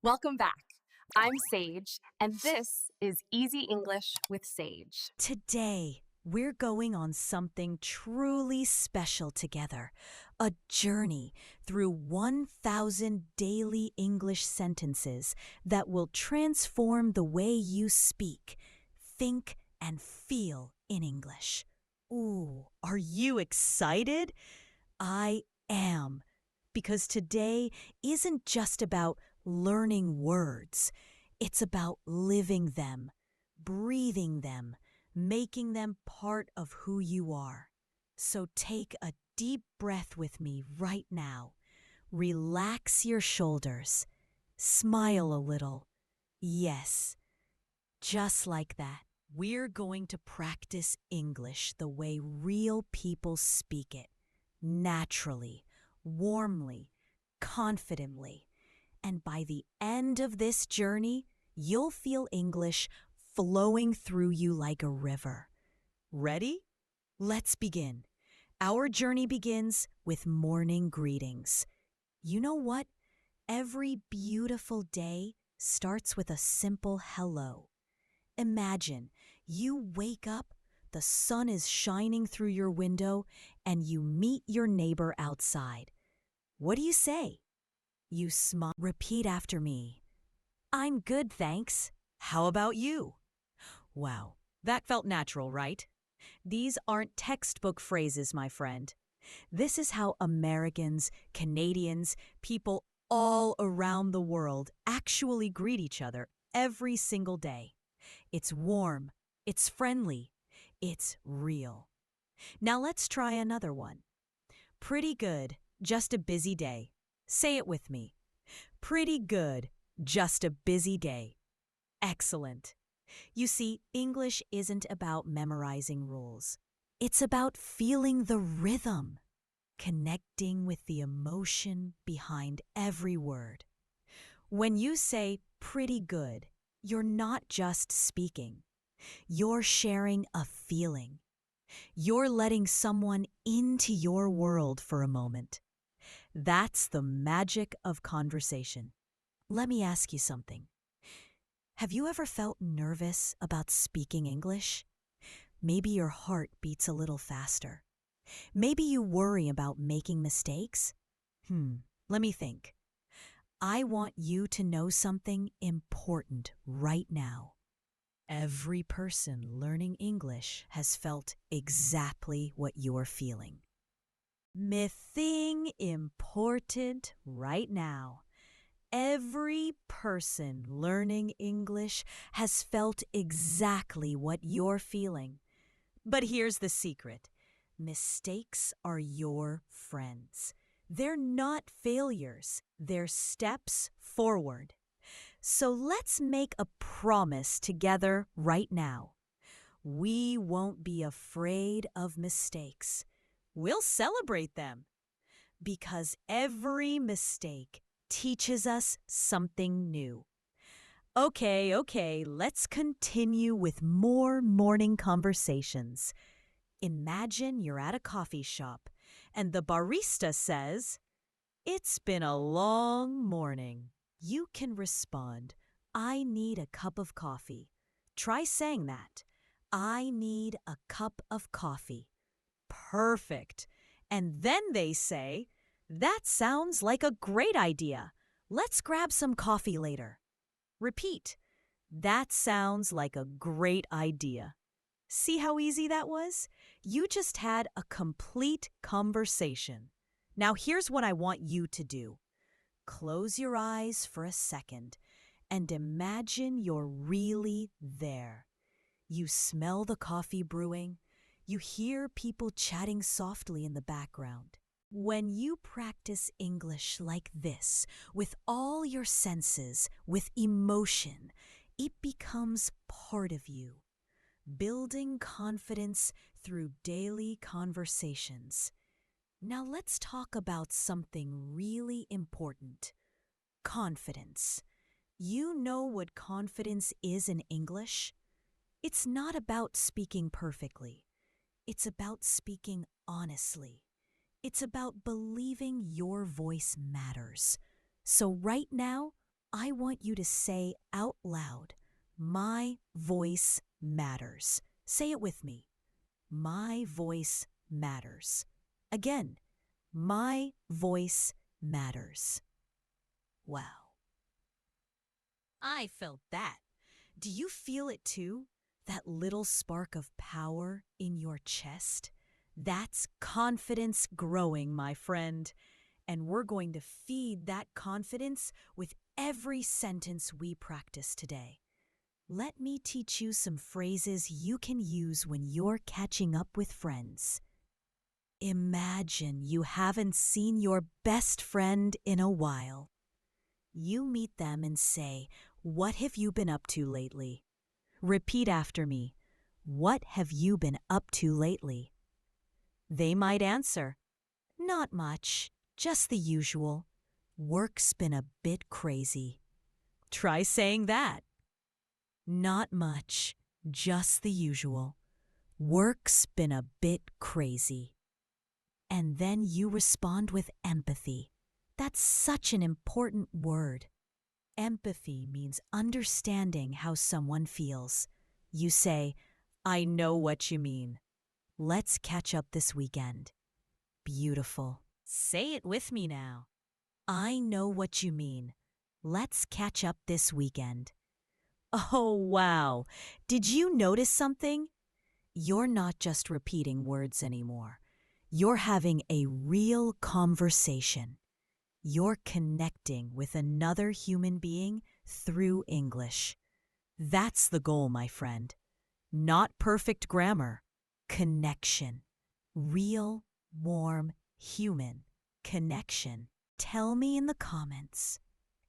Welcome back. I'm Sage, and this is Easy English with Sage. Today, we're going on something truly special together. A journey through 1,000 daily English sentences that will transform the way you speak, think, and feel in English. Ooh, are you excited? I am. Because today isn't just about learning words. It's about living them, breathing them, making them part of who you are. So take a deep breath with me right now. Relax your shoulders. Smile a little. Yes, just like that. We're going to practice English the way real people speak it. Naturally, warmly, confidently. And by the end of this journey, you'll feel English flowing through you like a river. Ready? Let's begin. Our journey begins with morning greetings. You know what? Every beautiful day starts with a simple hello. Imagine you wake up, the sun is shining through your window, and you meet your neighbor outside. What do you say? You smile. Repeat after me. I'm good, thanks. How about you? Wow, that felt natural, right? These aren't textbook phrases, my friend. This is how Americans, Canadians, people all around the world actually greet each other every single day. It's warm, it's friendly, it's real. Now let's try another one. Pretty good, just a busy day. Say it with me. Pretty good, just a busy day. Excellent. You see, English isn't about memorizing rules. It's about feeling the rhythm, connecting with the emotion behind every word. When you say pretty good, you're not just speaking. You're sharing a feeling. You're letting someone into your world for a moment. That's the magic of conversation. Let me ask you something. Have you ever felt nervous about speaking English? Maybe your heart beats a little faster. Maybe you worry about making mistakes? Let me think. I want you to know something important right now. Every person learning English has felt exactly what you're feeling. Mything important right now. Every person learning English has felt exactly what you're feeling. But here's the secret. Mistakes are your friends. They're not failures. They're steps forward. So let's make a promise together right now. We won't be afraid of mistakes. We'll celebrate them. Because every mistake teaches us something new. Okay, let's continue with more morning conversations. Imagine you're at a coffee shop and the barista says, "It's been a long morning." You can respond, "I need a cup of coffee." Try saying that. I need a cup of coffee. Perfect. And then they say, "That sounds like a great idea. Let's grab some coffee later." Repeat. That sounds like a great idea. See how easy that was? You just had a complete conversation. Now here's what I want you to do. Close your eyes for a second and imagine you're really there. You smell the coffee brewing. You hear people chatting softly in the background. When you practice English like this, with all your senses, with emotion, it becomes part of you, building confidence through daily conversations. Now let's talk about something really important. Confidence. You know what confidence is in English? It's not about speaking perfectly. It's about speaking honestly. It's about believing your voice matters. So right now, I want you to say out loud, my voice matters. Say it with me. My voice matters. Again, my voice matters. Wow. I felt that. Do you feel it too? That little spark of power in your chest? That's confidence growing, my friend. And we're going to feed that confidence with every sentence we practice today. Let me teach you some phrases you can use when you're catching up with friends. Imagine you haven't seen your best friend in a while. You meet them and say, "What have you been up to lately?" Repeat after me. What have you been up to lately? They might answer, "Not much, just the usual. Work's been a bit crazy." Try saying that. Not much, just the usual. Work's been a bit crazy. And then you respond with empathy. That's such an important word. Empathy means understanding how someone feels. You say, "I know what you mean. Let's catch up this weekend." Beautiful. Say it with me now. I know what you mean. Let's catch up this weekend. Oh, wow. Did you notice something? You're not just repeating words anymore. You're having a real conversation. You're connecting with another human being through English. That's the goal, my friend. Not perfect grammar. Connection. Real, warm, human connection. Tell me in the comments.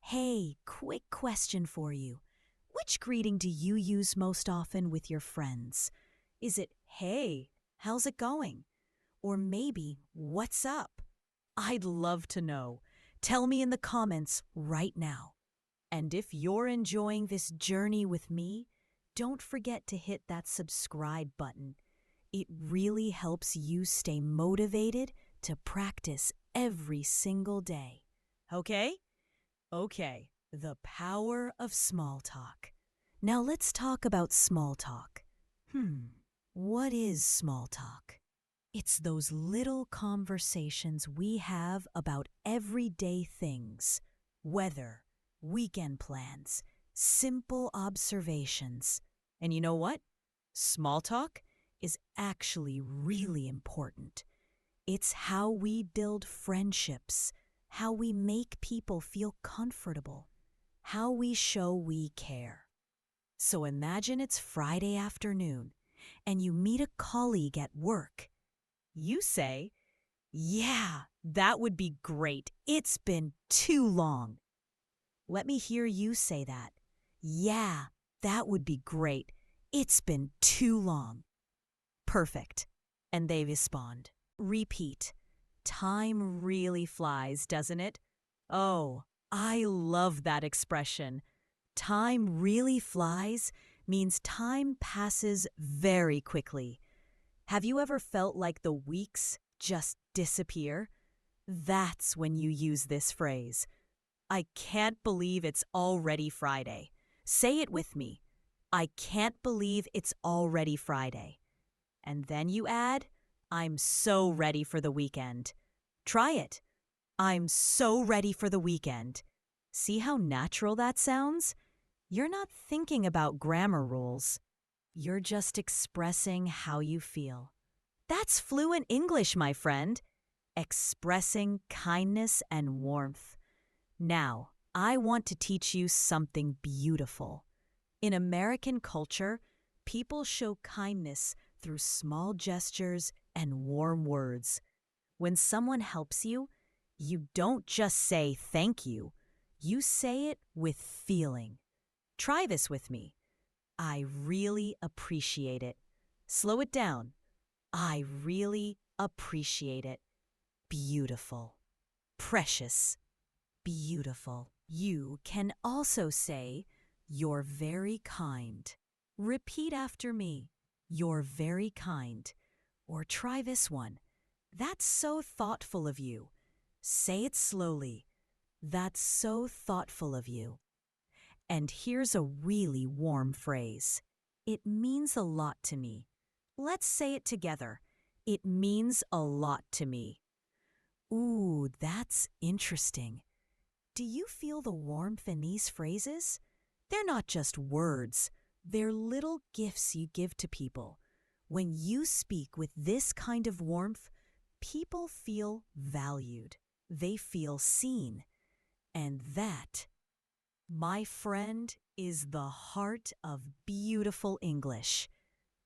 Hey, quick question for you. Which greeting do you use most often with your friends? Is it, "Hey, how's it going?" Or maybe, "What's up?" I'd love to know. Tell me in the comments right now. And if you're enjoying this journey with me, don't forget to hit that subscribe button. It really helps you stay motivated to practice every single day. Okay? Okay, the power of small talk. Now let's talk about small talk. What is small talk? It's those little conversations we have about everyday things, weather, weekend plans, simple observations. And you know what? Small talk is actually really important. It's how we build friendships, how we make people feel comfortable, how we show we care. So imagine it's Friday afternoon and you meet a colleague at work. You say, "Yeah, that would be great. It's been too long." Let me hear you say that. "Yeah, that would be great. It's been too long." Perfect. And they respond. Repeat. Time really flies, doesn't it? Oh, I love that expression. Time really flies means time passes very quickly. Have you ever felt like the weeks just disappear? That's when you use this phrase. I can't believe it's already Friday. Say it with me. I can't believe it's already Friday. And then you add, I'm so ready for the weekend. Try it. I'm so ready for the weekend. See how natural that sounds? You're not thinking about grammar rules. You're just expressing how you feel. That's fluent English, my friend. Expressing kindness and warmth. Now, I want to teach you something beautiful. In American culture, people show kindness through small gestures and warm words. When someone helps you, you don't just say thank you. You say it with feeling. Try this with me. I really appreciate it. Slow it down. I really appreciate it. Beautiful. Precious. Beautiful. You can also say, you're very kind. Repeat after me. You're very kind. Or try this one. That's so thoughtful of you. Say it slowly. That's so thoughtful of you. And here's a really warm phrase. It means a lot to me. Let's say it together. It means a lot to me. Ooh, that's interesting. Do you feel the warmth in these phrases? They're not just words, they're little gifts you give to people. When you speak with this kind of warmth, people feel valued. They feel seen. And that, my friend, is the heart of beautiful English.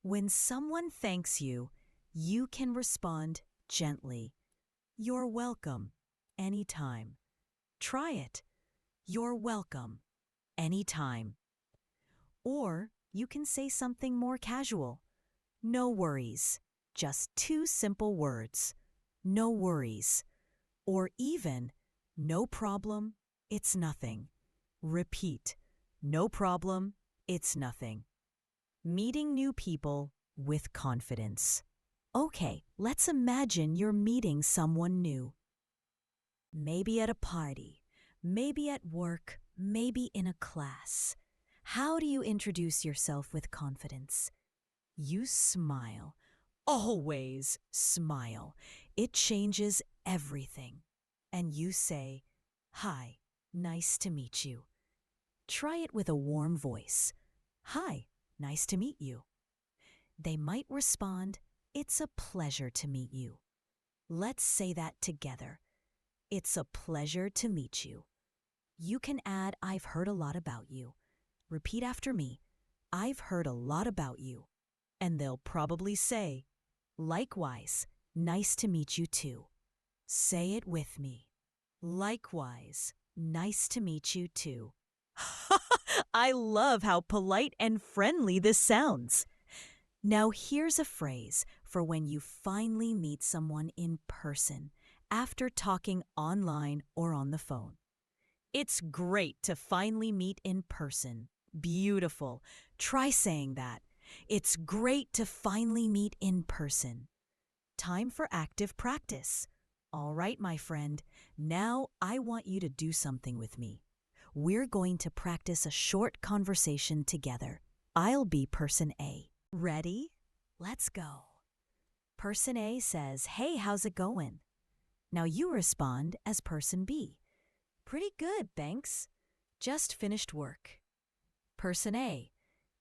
When someone thanks you, you can respond gently. You're welcome, anytime. Try it. You're welcome, anytime. Or you can say something more casual. No worries. Just two simple words. No worries. Or even, no problem, it's nothing. Repeat. No problem, it's nothing. Meeting new people with confidence. Okay, let's imagine you're meeting someone new. Maybe at a party, maybe at work, maybe in a class. How do you introduce yourself with confidence? You smile. Always smile. It changes everything. And you say, "Hi, nice to meet you." Try it with a warm voice. "Hi, nice to meet you." They might respond, "It's a pleasure to meet you." Let's say that together. It's a pleasure to meet you. You can add, "I've heard a lot about you." Repeat after me. "I've heard a lot about you." And they'll probably say, "Likewise, nice to meet you too." Say it with me. Likewise, nice to meet you too. I love how polite and friendly this sounds. Now here's a phrase for when you finally meet someone in person after talking online or on the phone. It's great to finally meet in person. Beautiful. Try saying that. It's great to finally meet in person. Time for active practice. All right, my friend. Now I want you to do something with me. We're going to practice a short conversation together. I'll be person A. Ready? Let's go. Person A says, "Hey, how's it going?" Now you respond as person B. "Pretty good, thanks. Just finished work." Person A.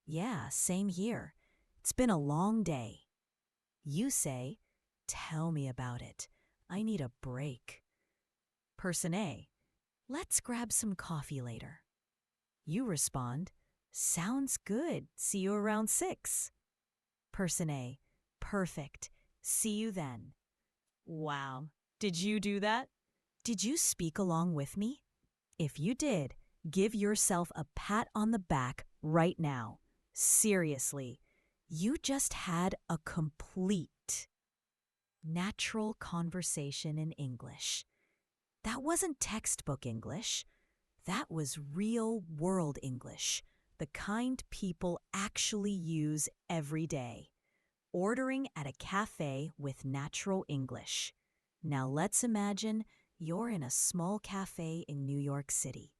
"Yeah, same here. It's been a long day." You say, "Tell me about it. I need a break." Person A. "Let's grab some coffee later." You respond, "Sounds good. See you around 6." Person A. "Perfect. See you then." Wow. Did you do that? Did you speak along with me? If you did, give yourself a pat on the back right now. Seriously, you just had a complete, natural conversation in English. That wasn't textbook English. That was real world English, the kind people actually use every day. Ordering at a cafe with natural English. Now let's imagine you're in a small cafe in New York City.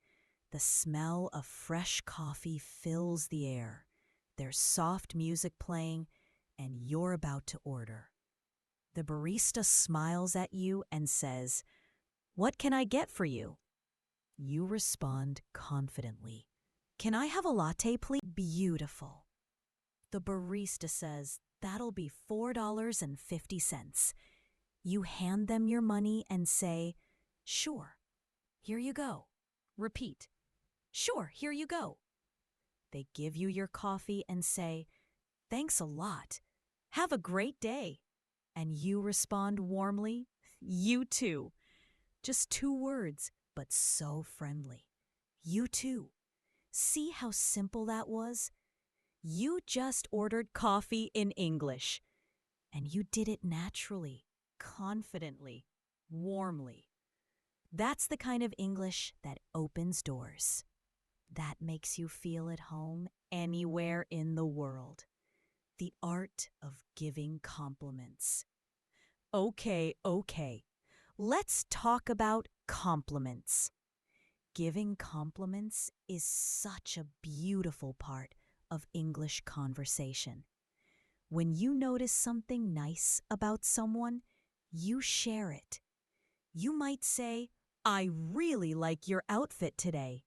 The smell of fresh coffee fills the air. There's soft music playing, and you're about to order. The barista smiles at you and says, "What can I get for you?" You respond confidently, "Can I have a latte, please?" Beautiful. The barista says, "That'll be $4.50. You hand them your money and say, "Sure, here you go." Repeat, "Sure, here you go." They give you your coffee and say, "Thanks a lot. Have a great day." And you respond warmly, "You too." Just 2 words, but so friendly. You too. See how simple that was? You just ordered coffee in English. And you did it naturally, confidently, warmly. That's the kind of English that opens doors. That makes you feel at home anywhere in the world. The art of giving compliments. Okay. Let's talk about compliments. Giving compliments is such a beautiful part of English conversation. When you notice something nice about someone, you share it. You might say, "I really like your outfit today."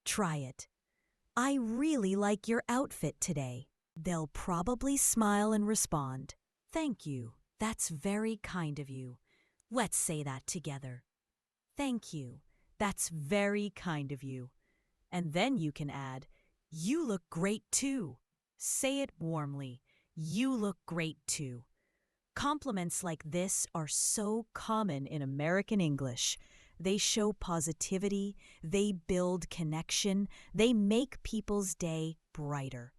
Try it. "I really like your outfit today." They'll probably smile and respond, "Thank you. That's very kind of you." Let's say that together. "Thank you. That's very kind of you." And then you can add, "You look great too." Say it warmly. "You look great too." Compliments like this are so common in American English. They show positivity, they build connection, they make people's day brighter.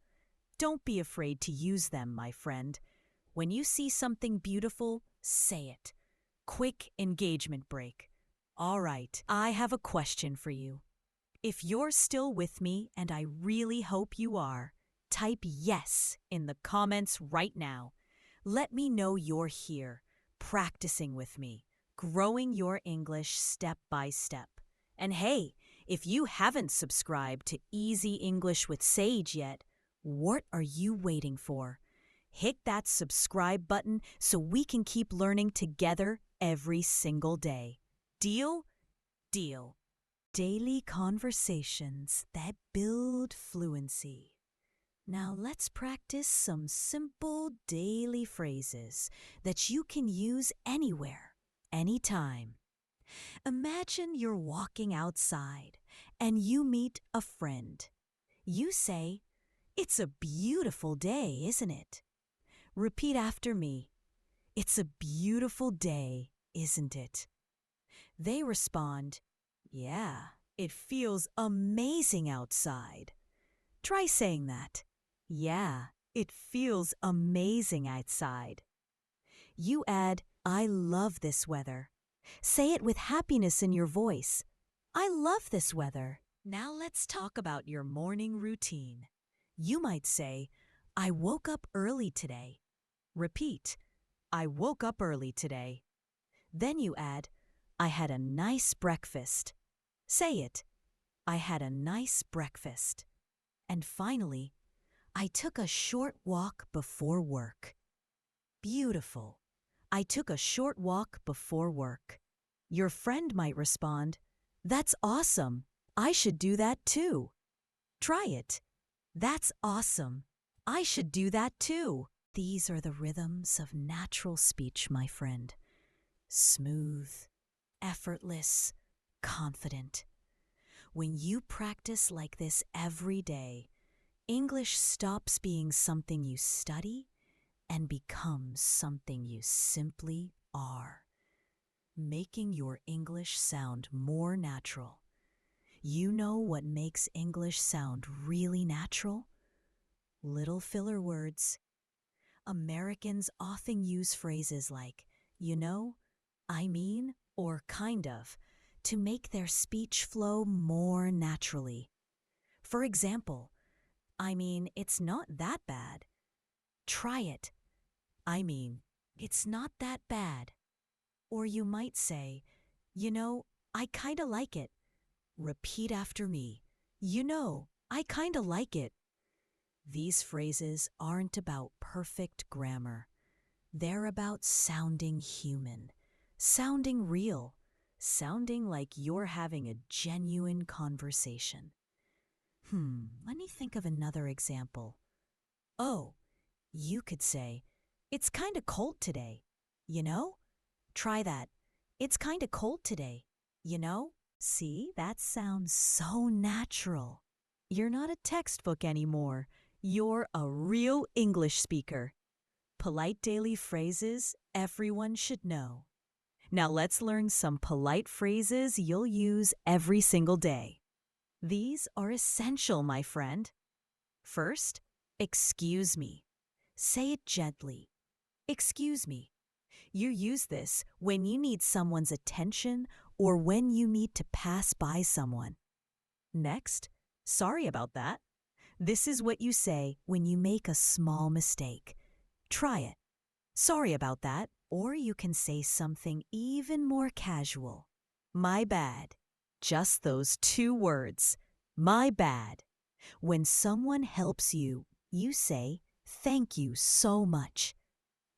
Don't be afraid to use them, my friend. When you see something beautiful, say it. Quick engagement break. All right, I have a question for you. If you're still with me, and I really hope you are, type yes in the comments right now. Let me know you're here, practicing with me, growing your English step by step. And hey, if you haven't subscribed to Easy English with Sage yet, what are you waiting for? Hit that subscribe button so we can keep learning together every single day. Deal? Deal. Daily conversations that build fluency. Now let's practice some simple daily phrases that you can use anywhere, anytime. Imagine you're walking outside and you meet a friend. You say, "It's a beautiful day, isn't it?" Repeat after me. "It's a beautiful day, isn't it?" They respond, "Yeah, it feels amazing outside." Try saying that. "Yeah, it feels amazing outside." You add, "I love this weather." Say it with happiness in your voice. "I love this weather." Now let's talk about your morning routine. You might say, "I woke up early today." Repeat, "I woke up early today." Then you add, "I had a nice breakfast." Say it, "I had a nice breakfast." And finally, "I took a short walk before work." Beautiful. "I took a short walk before work." Your friend might respond, "That's awesome. I should do that too." Try it. "That's awesome. I should do that too." These are the rhythms of natural speech, my friend. Smooth, effortless, confident. When you practice like this every day, English stops being something you study and becomes something you simply are, making your English sound more natural. You know what makes English sound really natural? Little filler words. Americans often use phrases like, "you know," "I mean," or "kind of," to make their speech flow more naturally. For example, "I mean, it's not that bad." Try it. "I mean, it's not that bad." Or you might say, "You know, I kinda like it." Repeat after me. "You know, I kinda like it." These phrases aren't about perfect grammar. They're about sounding human, sounding real, sounding like you're having a genuine conversation. Let me think of another example. Oh, you could say, "It's kinda cold today." You know? Try that. "It's kinda cold today." You know? See, that sounds so natural. You're not a textbook anymore. You're a real English speaker. Polite daily phrases everyone should know. Now let's learn some polite phrases you'll use every single day. These are essential, my friend. First, excuse me. Say it gently. "Excuse me." You use this when you need someone's attention or when you need to pass by someone. Next, "sorry about that." This is what you say when you make a small mistake. Try it. "Sorry about that." Or you can say something even more casual. "My bad." Just those two words. My bad. When someone helps you, you say, thank you so much.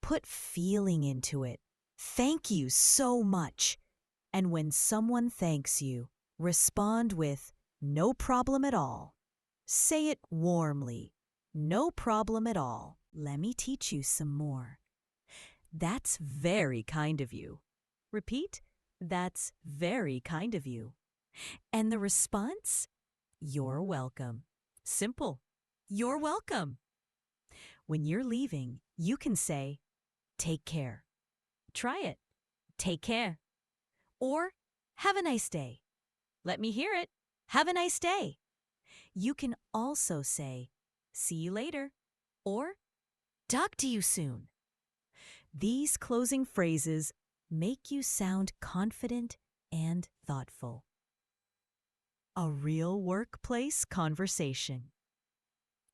Put feeling into it. Thank you so much. And when someone thanks you, respond with, no problem at all. Say it warmly. No problem at all. Let me teach you some more. That's very kind of you. Repeat, that's very kind of you. And the response? You're welcome. Simple. You're welcome. When you're leaving, you can say, take care. Try it. Take care. Or, have a nice day. Let me hear it. Have a nice day. You can also say, see you later. Or, talk to you soon. These closing phrases make you sound confident and thoughtful. A real workplace conversation.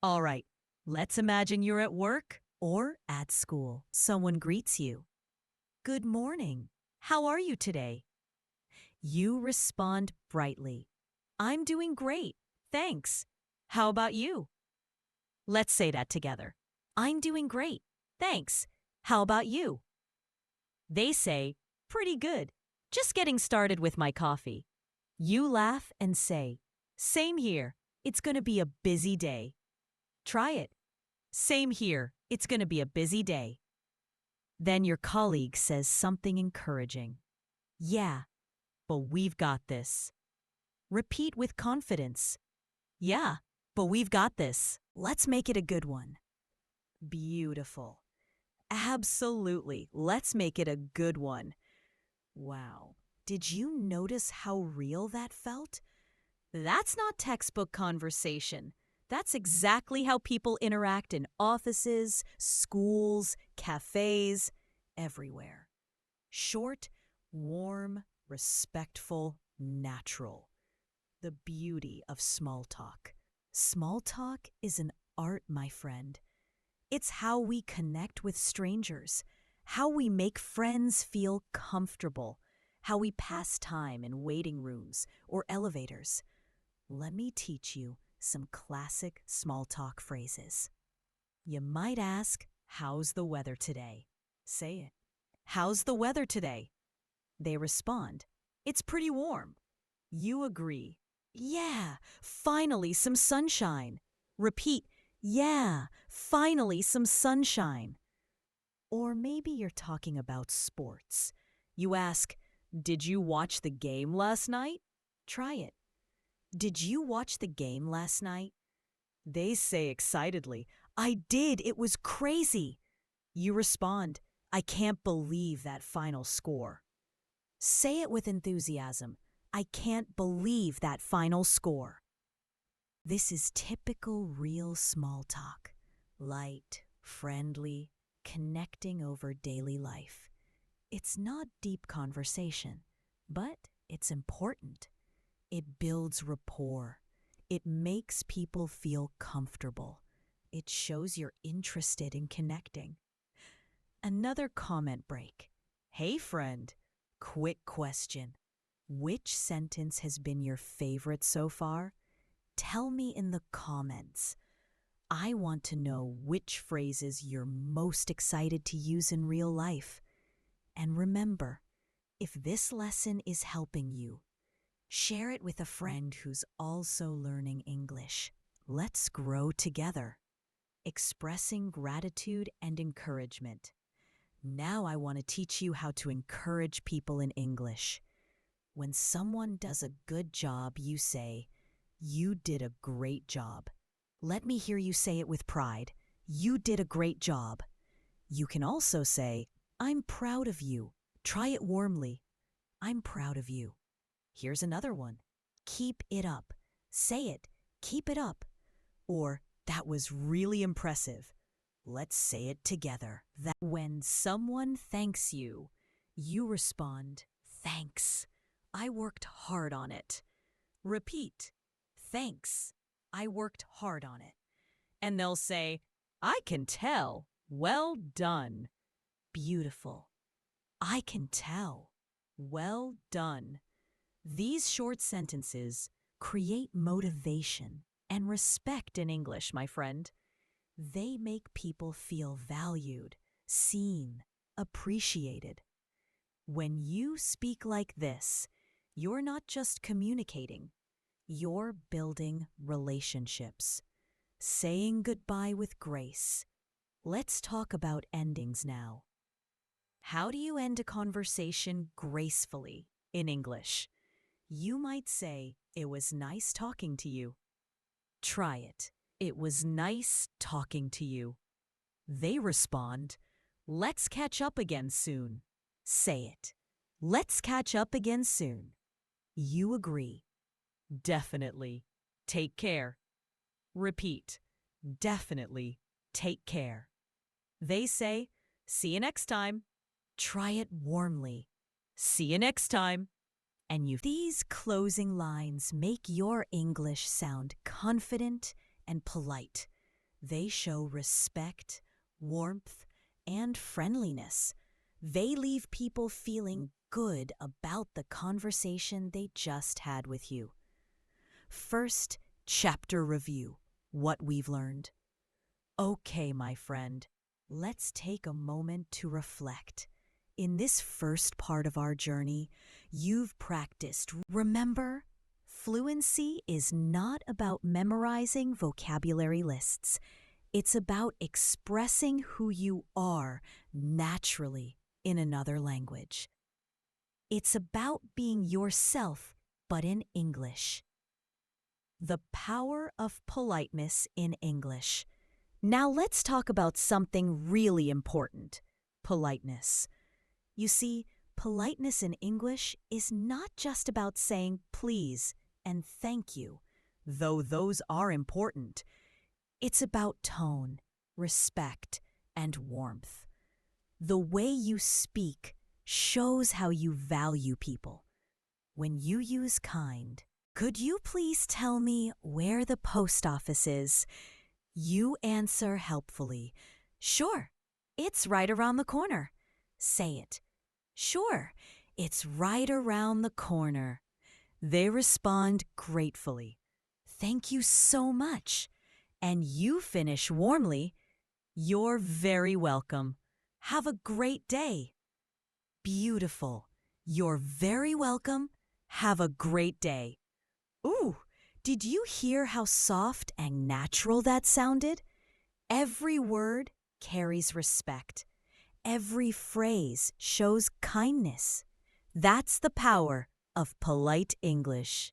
All right, let's imagine you're at work or at school. Someone greets you. Good morning. How are you today? You respond brightly. I'm doing great. Thanks. How about you? Let's say that together. I'm doing great. Thanks. How about you? They say, pretty good. Just getting started with my coffee. You laugh and say, same here. It's going to be a busy day. Try it. Same here. It's going to be a busy day. Then your colleague says something encouraging. Yeah, but we've got this. Repeat with confidence. Yeah, but we've got this. Let's make it a good one. Beautiful. Absolutely. Let's make it a good one. Wow. Did you notice how real that felt? That's not textbook conversation. That's exactly how people interact in offices, schools, cafes, everywhere. Short, warm, respectful, natural. The beauty of small talk. Small talk is an art, my friend. It's how we connect with strangers, how we make friends feel comfortable, how we pass time in waiting rooms or elevators. Let me teach you some classic small talk phrases. You might ask, how's the weather today? Say it. How's the weather today? They respond, it's pretty warm. You agree. Yeah, finally some sunshine. Repeat, yeah, finally some sunshine. Or maybe you're talking about sports. You ask, did you watch the game last night? Try it. Did you watch the game last night? They say excitedly, I did, it was crazy. You respond, I can't believe that final score. Say it with enthusiasm. I can't believe that final score. This is typical real small talk. Light, friendly, connecting over daily life. It's not deep conversation, but it's important. It builds rapport. It makes people feel comfortable. It shows you're interested in connecting. Another comment break. Hey friend, quick question. Which sentence has been your favorite so far? Tell me in the comments. I want to know which phrases you're most excited to use in real life. And remember, if this lesson is helping you, share it with a friend who's also learning English. Let's grow together. Expressing gratitude and encouragement. Now I want to teach you how to encourage people in English. When someone does a good job, you say, you did a great job. Let me hear you say it with pride. You did a great job. You can also say, I'm proud of you. Try it warmly. I'm proud of you. Here's another one. Keep it up. Say it. Keep it up. Or, that was really impressive. Let's say it together. That when someone thanks you, you respond, thanks. I worked hard on it. Repeat, thanks. I worked hard on it. And they'll say, I can tell. Well done. Beautiful. I can tell. Well done. These short sentences create motivation and respect in English, my friend. They make people feel valued, seen, appreciated. When you speak like this, you're not just communicating, you're building relationships. Saying goodbye with grace. Let's talk about endings now. How do you end a conversation gracefully in English? You might say, "It was nice talking to you." Try it. "It was nice talking to you." They respond, "Let's catch up again soon." Say it. "Let's catch up again soon." You agree. "Definitely. Take care." Repeat. "Definitely. Take care." They say, "See you next time." Try it warmly. "See you next time." And these closing lines make your English sound confident and polite. They show respect, warmth, and friendliness. They leave people feeling good about the conversation they just had with you. First, chapter review. What we've learned. Okay, my friend, let's take a moment to reflect. In this first part of our journey, you've practiced. Remember, fluency is not about memorizing vocabulary lists. It's about expressing who you are naturally in another language. It's about being yourself, but in English. The power of politeness in English. Now let's talk about something really important, politeness. You see, politeness in English is not just about saying please and thank you, though those are important. It's about tone, respect, and warmth. The way you speak shows how you value people. When you use kind, "Could you please tell me where the post office is?" You answer helpfully, "Sure, it's right around the corner." Say it. "Sure, it's right around the corner." They respond gratefully, "Thank you so much." And you finish warmly, "You're very welcome. Have a great day." Beautiful. You're very welcome. Have a great day. Ooh, did you hear how soft and natural that sounded? Every word carries respect. Every phrase shows kindness. That's the power of polite English.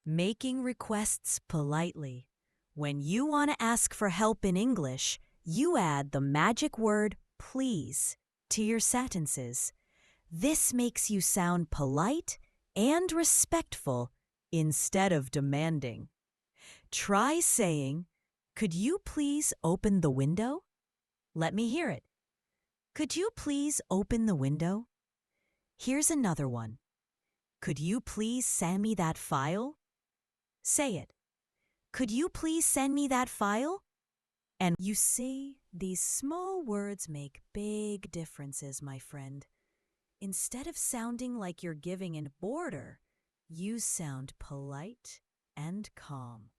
Making requests politely. When you want to ask for help in English, you add the magic word please to your sentences. This makes you sound polite and respectful instead of demanding. Try saying, "Could you please open the window?" Let me hear it. "Could you please open the window?" Here's another one. "Could you please send me that file?" Say it. "Could you please send me that file?" And you see, these small words make big differences, my friend. Instead of sounding like you're giving an order, you sound polite and calm.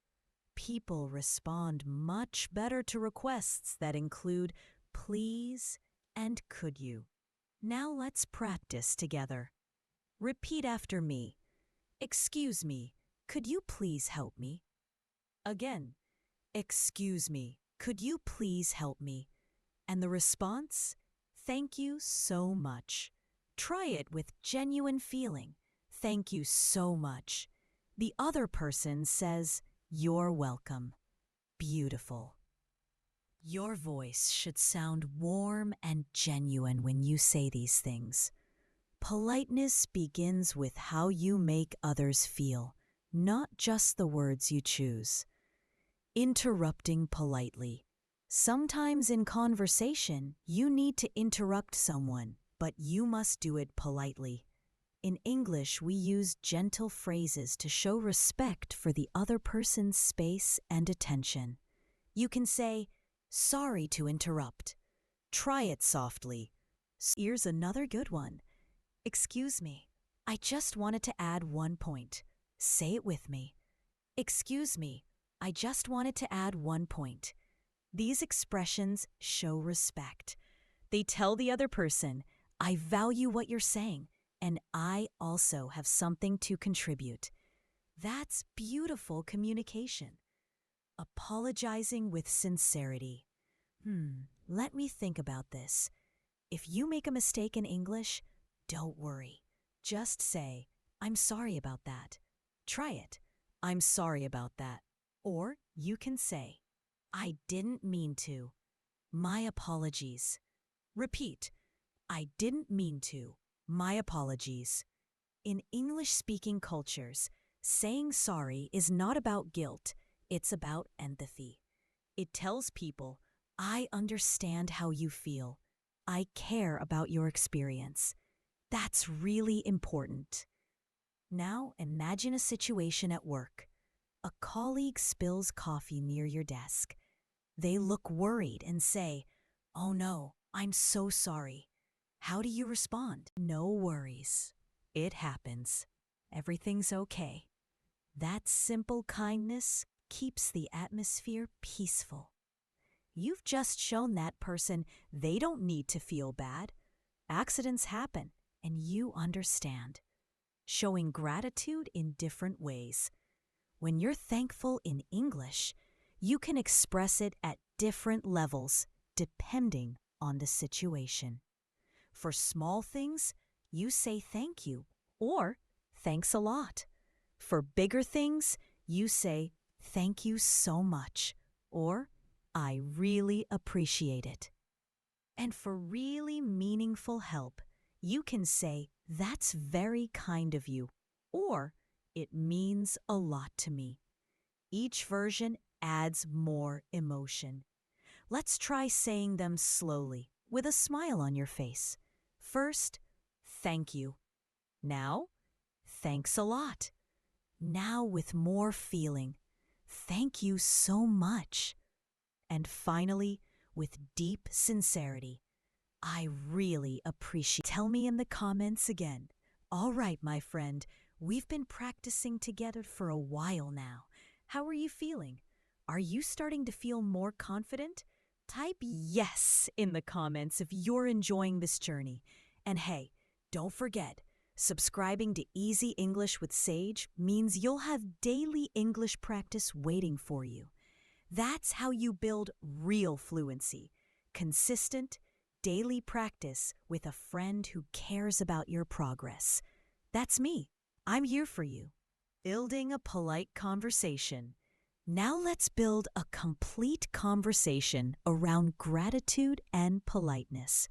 People respond much better to requests that include please and could you. Now let's practice together. Repeat after me. "Excuse me, could you please help me?" Again, "Excuse me, could you please help me?" And the response, "Thank you so much." Try it with genuine feeling. "Thank you so much." The other person says, "You're welcome." Beautiful. Your voice should sound warm and genuine when you say these things. Politeness begins with how you make others feel, not just the words you choose. Interrupting politely. Sometimes in conversation, you need to interrupt someone, but you must do it politely. In English, we use gentle phrases to show respect for the other person's space and attention. You can say, "Sorry to interrupt." Try it softly. Here's another good one. "Excuse me, I just wanted to add one point. Say it with me. Excuse me, I just wanted to add one point. These expressions show respect. They tell the other person, I value what you're saying, and I also have something to contribute. That's beautiful communication. Apologizing with sincerity. Let me think about this. If you make a mistake in English, don't worry. Just say, I'm sorry about that. Try it. I'm sorry about that. Or you can say, I didn't mean to. My apologies. Repeat, I didn't mean to. My apologies. In English-speaking cultures, saying sorry is not about guilt, it's about empathy. It tells people, I understand how you feel. I care about your experience. That's really important. Now imagine a situation at work. A colleague spills coffee near your desk. They look worried and say, oh no, I'm so sorry. How do you respond? No worries. It happens. Everything's okay. That simple kindness keeps the atmosphere peaceful. You've just shown that person they don't need to feel bad. Accidents happen, and you understand. Showing gratitude in different ways. When you're thankful in English, you can express it at different levels depending on the situation. For small things, you say thank you or thanks a lot. For bigger things, you say thank you so much or I really appreciate it. And for really meaningful help, you can say that's very kind of you or it means a lot to me. Each version adds more emotion. Let's try saying them slowly with a smile on your face. First, thank you. Now, thanks a lot. Now with more feeling. Thank you so much. And finally, with deep sincerity. I really appreciate. Tell me in the comments again. All right, my friend, we've been practicing together for a while now. How are you feeling? Are you starting to feel more confident? Type yes in the comments if you're enjoying this journey. And hey, don't forget, subscribing to Easy English with Sage means you'll have daily English practice waiting for you. That's how you build real fluency. Consistent, daily practice with a friend who cares about your progress. That's me. I'm here for you. Building a polite conversation. Now let's build a complete conversation around gratitude and politeness.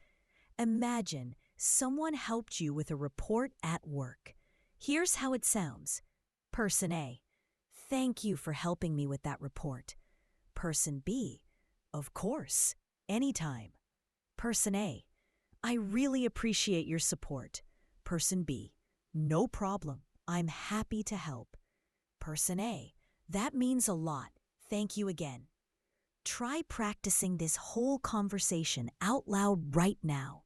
Imagine someone helped you with a report at work. Here's how it sounds. Person A, thank you for helping me with that report. Person B, of course, anytime. Person A, I really appreciate your support. Person B, no problem. I'm happy to help. Person A, that means a lot. Thank you again. Try practicing this whole conversation out loud right now.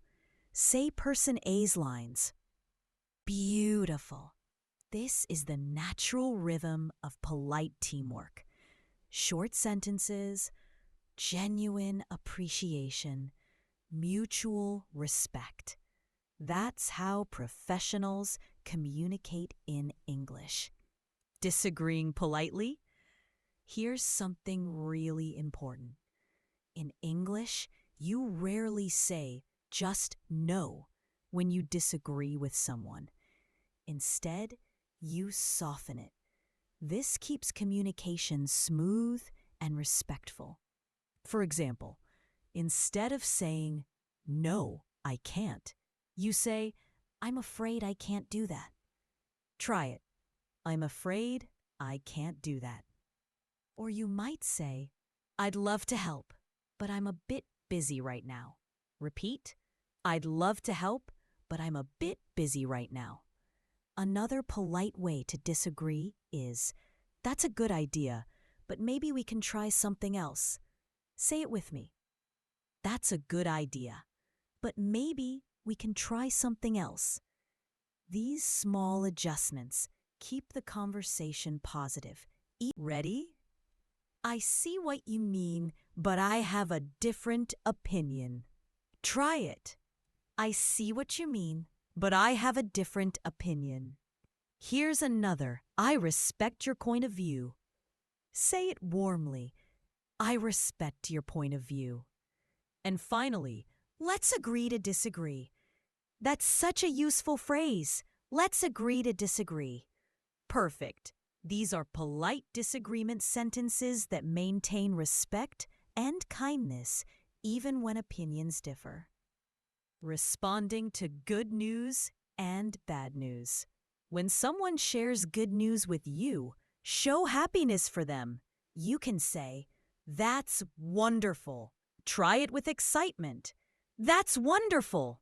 Say person A's lines. Beautiful. This is the natural rhythm of polite teamwork. Short sentences, genuine appreciation, mutual respect. That's how professionals communicate in English. Disagreeing politely? Here's something really important. In English, you rarely say just no when you disagree with someone. Instead, you soften it. This keeps communication smooth and respectful. For example, instead of saying, no, I can't, you say, I'm afraid I can't do that. Try it. I'm afraid I can't do that. Or you might say, I'd love to help, but I'm a bit busy right now. Repeat, I'd love to help, but I'm a bit busy right now. Another polite way to disagree is, that's a good idea, but maybe we can try something else. Say it with me. That's a good idea, but maybe we can try something else. These small adjustments keep the conversation positive. Ready? I see what you mean, but I have a different opinion. Try it. I see what you mean, but I have a different opinion. Here's another. I respect your point of view. Say it warmly. I respect your point of view. And finally, let's agree to disagree. That's such a useful phrase. Let's agree to disagree. Perfect. These are polite disagreement sentences that maintain respect and kindness even when opinions differ. Responding to good news and bad news. When someone shares good news with you, show happiness for them. You can say, "That's wonderful." Try it with excitement. "That's wonderful."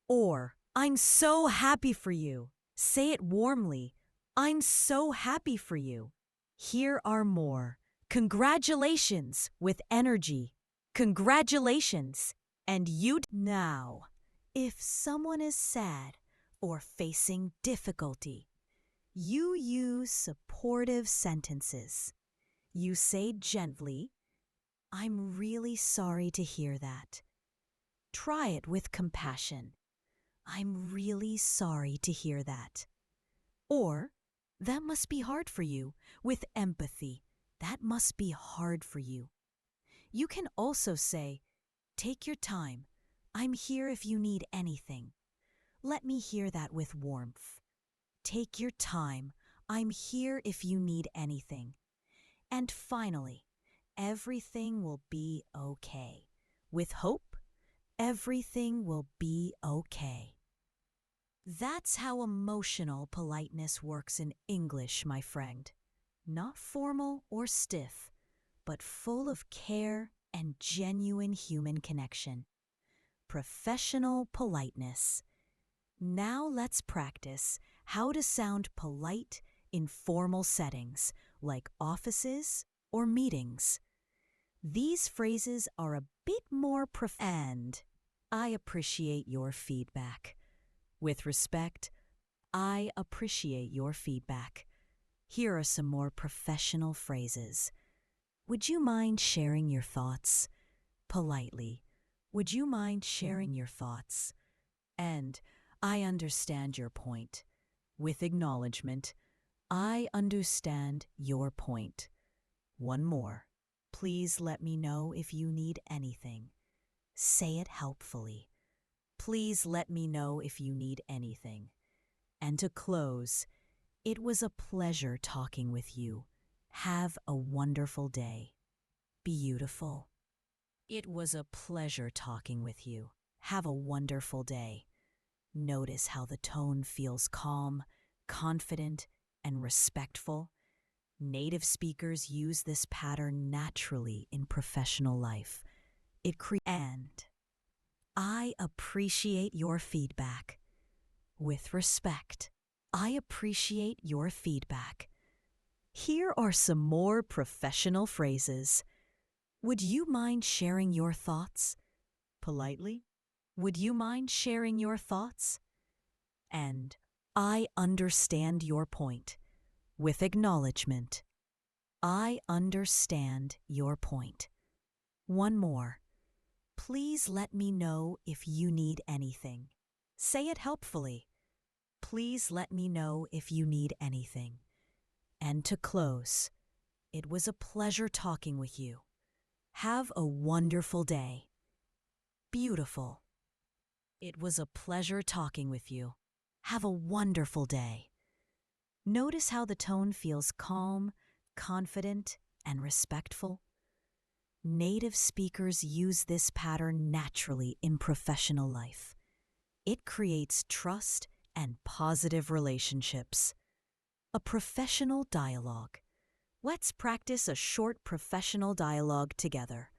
Or, "I'm so happy for you." Say it warmly. "I'm so happy for you." Here are more. Congratulations with energy. Congratulations. And you'd now. If someone is sad or facing difficulty, you use supportive sentences. You say gently, "I'm really sorry to hear that." Try it with compassion. "I'm really sorry to hear that." Or, "That must be hard for you," with empathy. "That must be hard for you." You can also say, "Take your time. I'm here if you need anything." Let me hear that with warmth. Take your time. I'm here if you need anything. And finally, everything will be okay. With hope, everything will be okay. That's how emotional politeness works in English, my friend. Not formal or stiff, but full of care and genuine human connection. Professional politeness. Now let's practice how to sound polite in formal settings like offices or meetings. These phrases are a bit more and I appreciate your feedback. With respect, I appreciate your feedback. Here are some more professional phrases. Would you mind sharing your thoughts? Politely. Would you mind sharing your thoughts? And I understand your point. With acknowledgement, I understand your point. One more. Please let me know if you need anything. Say it helpfully. Please let me know if you need anything. And to close, it was a pleasure talking with you. Have a wonderful day. Beautiful. It was a pleasure talking with you. Have a wonderful day. Notice how the tone feels calm, confident, and respectful. Native speakers use this pattern naturally in professional life. And I appreciate your feedback. With respect, I appreciate your feedback. Here are some more professional phrases. Would you mind sharing your thoughts? Politely. Would you mind sharing your thoughts? And I understand your point. With acknowledgement. I understand your point. One more. Please let me know if you need anything. Say it helpfully. Please let me know if you need anything. And to close, it was a pleasure talking with you. Have a wonderful day. Beautiful. It was a pleasure talking with you. Have a wonderful day. Notice how the tone feels calm, confident, and respectful. Native speakers use this pattern naturally in professional life. It creates trust and positive relationships. A professional dialogue. Let's practice a short professional dialogue together.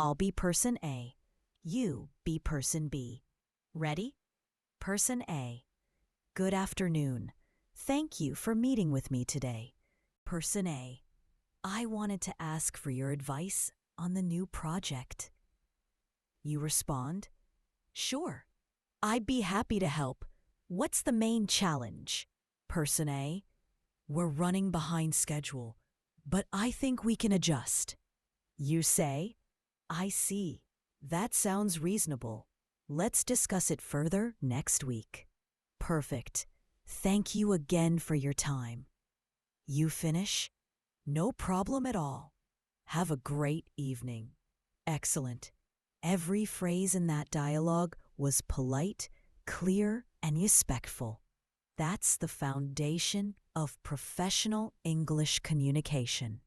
I'll be person A. You be person B. Ready? Person A. Good afternoon. Thank you for meeting with me today. Person A. I wanted to ask for your advice on the new project. You respond, Sure. I'd be happy to help. What's the main challenge? Person A, we're running behind schedule, but I think we can adjust. You say, I see. That sounds reasonable. Let's discuss it further next week. Perfect. Thank you again for your time. You finish? No problem at all. Have a great evening. Excellent. Every phrase in that dialogue was polite, clear, and respectful. That's the foundation of professional English communication.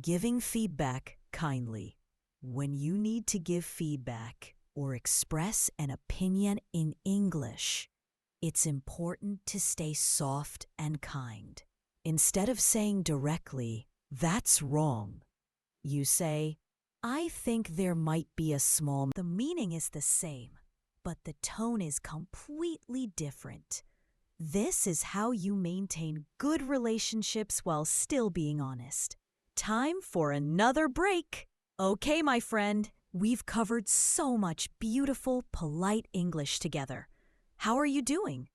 Giving feedback kindly. When you need to give feedback or express an opinion in English, it's important to stay soft and kind. Instead of saying directly, "That's wrong," you say, "I think there might be a small..." The meaning is the same, but the tone is completely different. This is how you maintain good relationships while still being honest. Time for another break. Okay, my friend, we've covered so much beautiful, polite English together. How are you doing?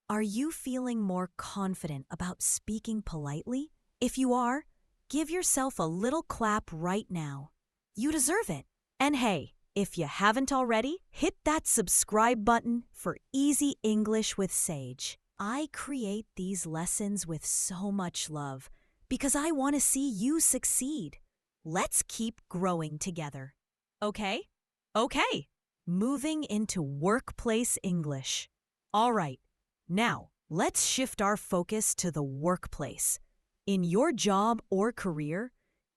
Are you feeling more confident about speaking politely? If you are, give yourself a little clap right now. You deserve it. And hey, if you haven't already, hit that subscribe button for Easy English with Sage. I create these lessons with so much love because I want to see you succeed. Let's keep growing together. Okay? Okay. Moving into workplace English. All right. Now, let's shift our focus to the workplace. In your job or career,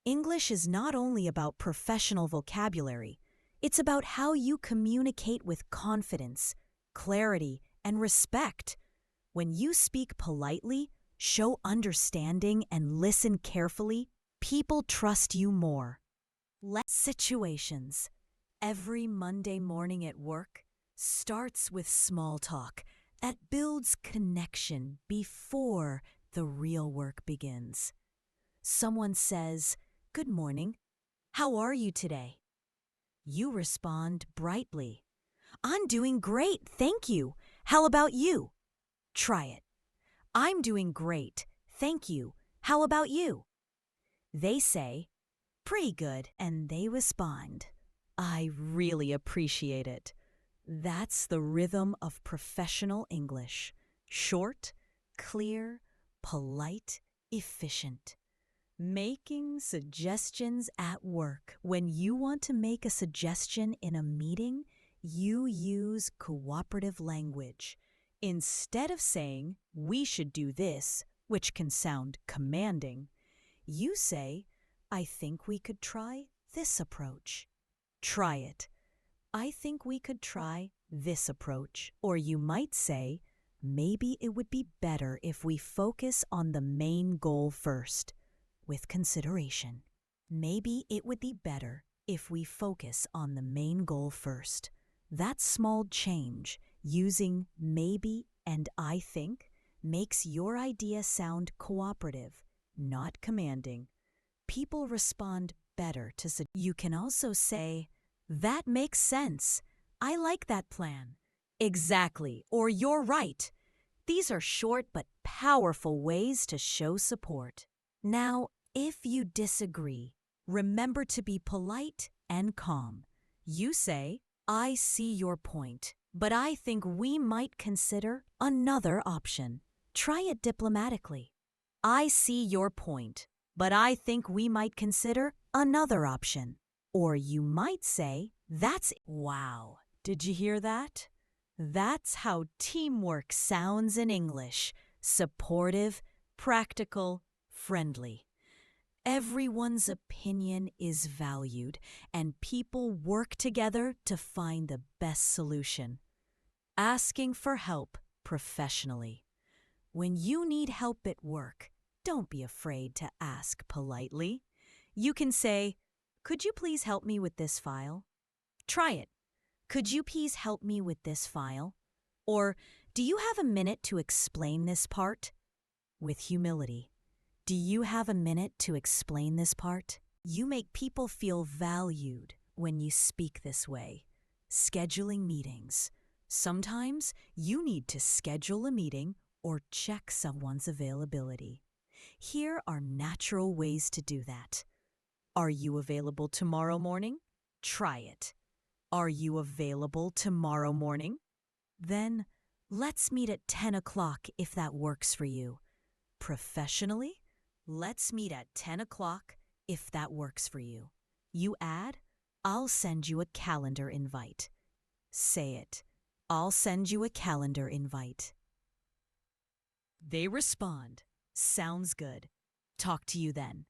English is not only about professional vocabulary, it's about how you communicate with confidence, clarity, and respect. When you speak politely, show understanding, and listen carefully, people trust you more. Situations. Every Monday morning at work starts with small talk that builds connection before the real work begins. Someone says, "Good morning. How are you today?" You respond brightly, "I'm doing great, thank you. How about you?" Try it. "I'm doing great, thank you. How about you?" They say, "Pretty good," and they respond, "I really appreciate it." That's the rhythm of professional English. Short, clear, polite, efficient. Making suggestions at work. When you want to make a suggestion in a meeting, you use cooperative language. Instead of saying, "We should do this," which can sound commanding, you say, "I think we could try this approach." Try it. "I think we could try this approach." Or you might say, "Maybe it would be better if we focus on the main goal first," with consideration. Maybe it would be better if we focus on the main goal first. That small change, using maybe and I think, makes your idea sound cooperative, not commanding. People respond better to You can also say, "That makes sense. I like that plan." "Exactly," or "You're right." These are short but powerful ways to show support. Now, if you disagree, remember to be polite and calm. You say, "I see your point, but I think we might consider another option." Try it diplomatically. "I see your point, but I think we might consider another option." Or you might say, Wow, did you hear that? That's how teamwork sounds in English. Supportive, practical, friendly. Everyone's opinion is valued, and people work together to find the best solution. Asking for help professionally. When you need help at work, don't be afraid to ask politely. You can say, "Could you please help me with this file?" Try it. "Could you please help me with this file?" Or, "Do you have a minute to explain this part?" With humility. "Do you have a minute to explain this part?" You make people feel valued when you speak this way. Scheduling meetings. Sometimes you need to schedule a meeting or check someone's availability. Here are natural ways to do that. Are you available tomorrow morning? Try it. Are you available tomorrow morning? Then, let's meet at 10 o'clock if that works for you. Professionally, let's meet at 10 o'clock if that works for you. You add, I'll send you a calendar invite. Say it. I'll send you a calendar invite. They respond, sounds good. Talk to you then.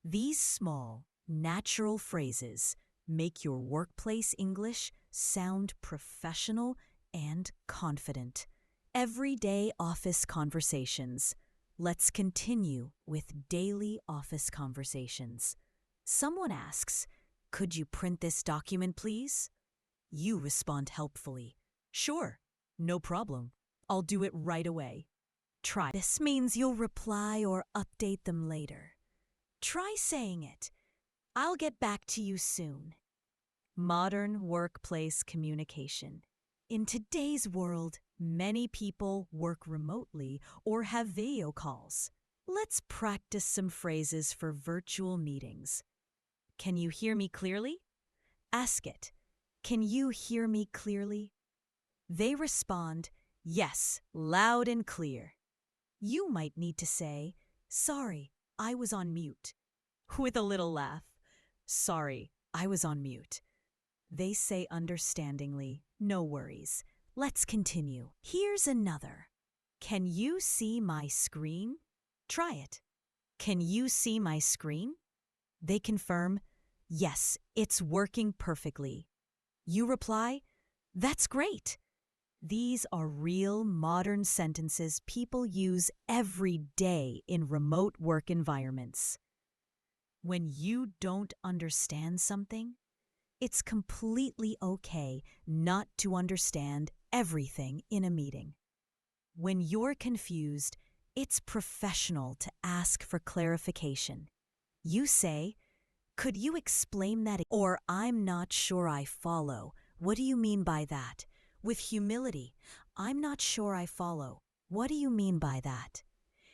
These small, natural phrases make your workplace English sound professional and confident. Everyday office conversations. Let's continue with daily office conversations. Someone asks, "Could you print this document, please?" You respond helpfully, "Sure, no problem. I'll do it right away." Try. This means you'll reply or update them later. Try saying it. I'll get back to you soon. Modern workplace communication. In today's world, many people work remotely or have video calls. Let's practice some phrases for virtual meetings. Can you hear me clearly? Ask it. Can you hear me clearly? They respond, yes, loud and clear. You might need to say, sorry, I was on mute. With a little laugh. Sorry, I was on mute. They say understandingly, no worries. Let's continue. Here's another. Can you see my screen? Try it. Can you see my screen? They confirm, yes, it's working perfectly. You reply, that's great. These are real modern sentences people use every day in remote work environments. When you don't understand something, it's completely okay not to understand everything in a meeting. When you're confused, it's professional to ask for clarification. You say, could you explain that? Or I'm not sure I follow. What do you mean by that? With humility, I'm not sure I follow. What do you mean by that?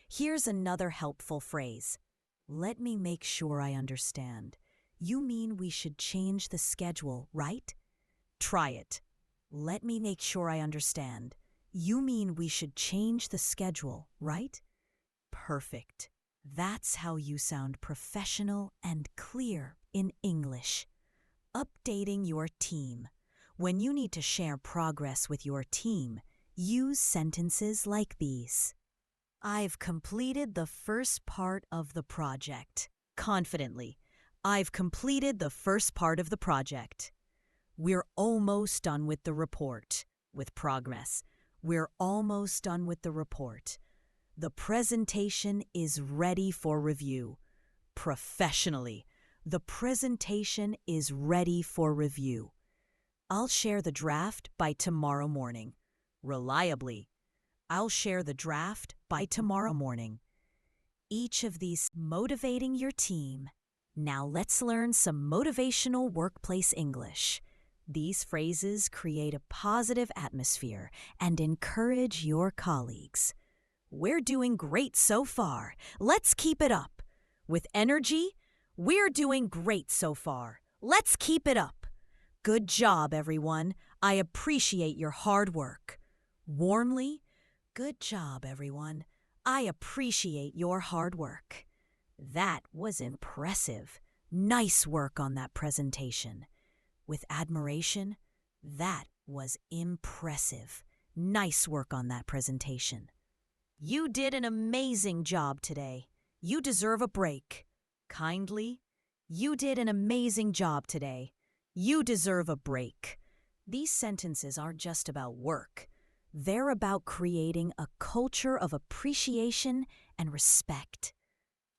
Here's another helpful phrase. Let me make sure I understand. You mean we should change the schedule, right? Try it. Let me make sure I understand. You mean we should change the schedule, right? Perfect. That's how you sound professional and clear in English. Updating your team. When you need to share progress with your team, use sentences like these. I've completed the first part of the project. Confidently. I've completed the first part of the project. We're almost done with the report. With progress. We're almost done with the report. The presentation is ready for review. Professionally. The presentation is ready for review. I'll share the draft by tomorrow morning. Reliably. I'll share the draft by tomorrow morning. Each of these motivating your team. Now let's learn some motivational workplace English. These phrases create a positive atmosphere and encourage your colleagues. We're doing great so far. Let's keep it up. With energy, we're doing great so far. Let's keep it up. Good job, everyone. I appreciate your hard work. Warmly, good job, everyone. I appreciate your hard work. That was impressive. Nice work on that presentation. With admiration, that was impressive. Nice work on that presentation. You did an amazing job today. You deserve a break. Kindly, you did an amazing job today. You deserve a break. These sentences aren't just about work. They're about creating a culture of appreciation and respect.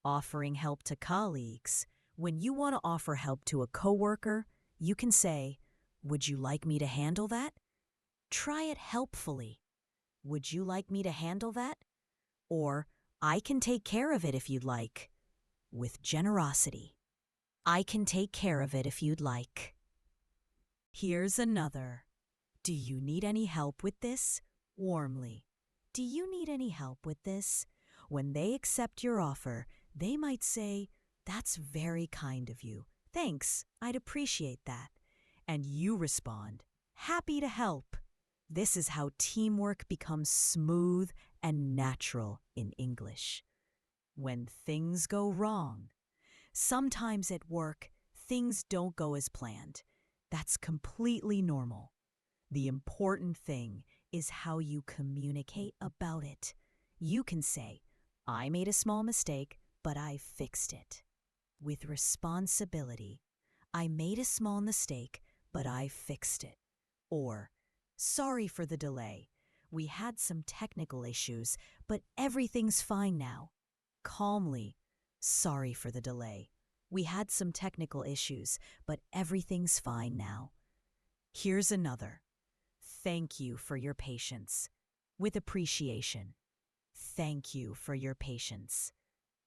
Offering help to colleagues. When you want to offer help to a coworker, you can say, would you like me to handle that? Try it helpfully. Would you like me to handle that? Or, I can take care of it if you'd like. With generosity. I can take care of it if you'd like. Here's another. Do you need any help with this? Warmly. Do you need any help with this? When they accept your offer, they might say, "That's very kind of you. Thanks, I'd appreciate that." And you respond, "Happy to help." This is how teamwork becomes smooth and natural in English. When things go wrong, sometimes at work, things don't go as planned. That's completely normal. The important thing is how you communicate about it. You can say, "I made a small mistake, but I fixed it." With responsibility, "I made a small mistake, but I fixed it." Or, "Sorry for the delay. We had some technical issues, but everything's fine now." Calmly, "Sorry for the delay. We had some technical issues, but everything's fine now." Here's another. "Thank you for your patience." With appreciation. "Thank you for your patience."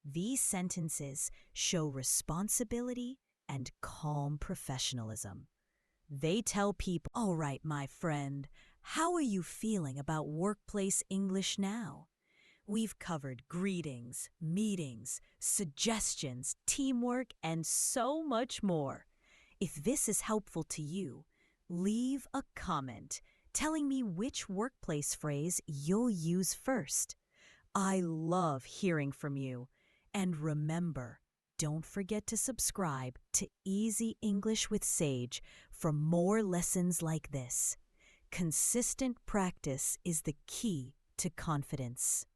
These sentences show responsibility and calm professionalism. They tell people, "All right, my friend, how are you feeling about workplace English now? We've covered greetings, meetings, suggestions, teamwork, and so much more. If this is helpful to you, leave a comment telling me which workplace phrase you'll use first. I love hearing from you. And remember, don't forget to subscribe to Easy English with Sage for more lessons like this. Consistent practice is the key to confidence.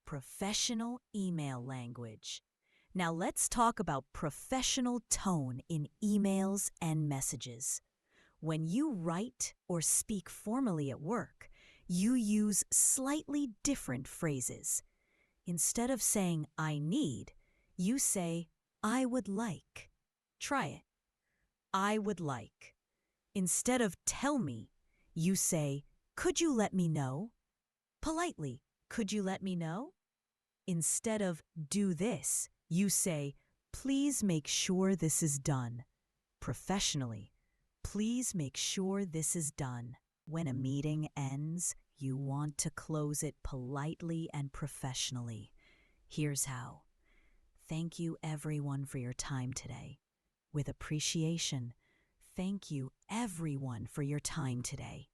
Professional email language. Now let's talk about professional tone in emails and messages. When you write or speak formally at work, you use slightly different phrases. Instead of saying "I need," you say "I would like." Try it. "I would like." Instead of "tell me," you say "could you let me know?" Politely, "Could you let me know?" Instead of "do this," you say "please make sure this is done." Professionally, "Please make sure this is done." When a meeting ends, you want to close it politely and professionally. Here's how. "Thank you everyone for your time today." With appreciation, "Thank you everyone for your time today."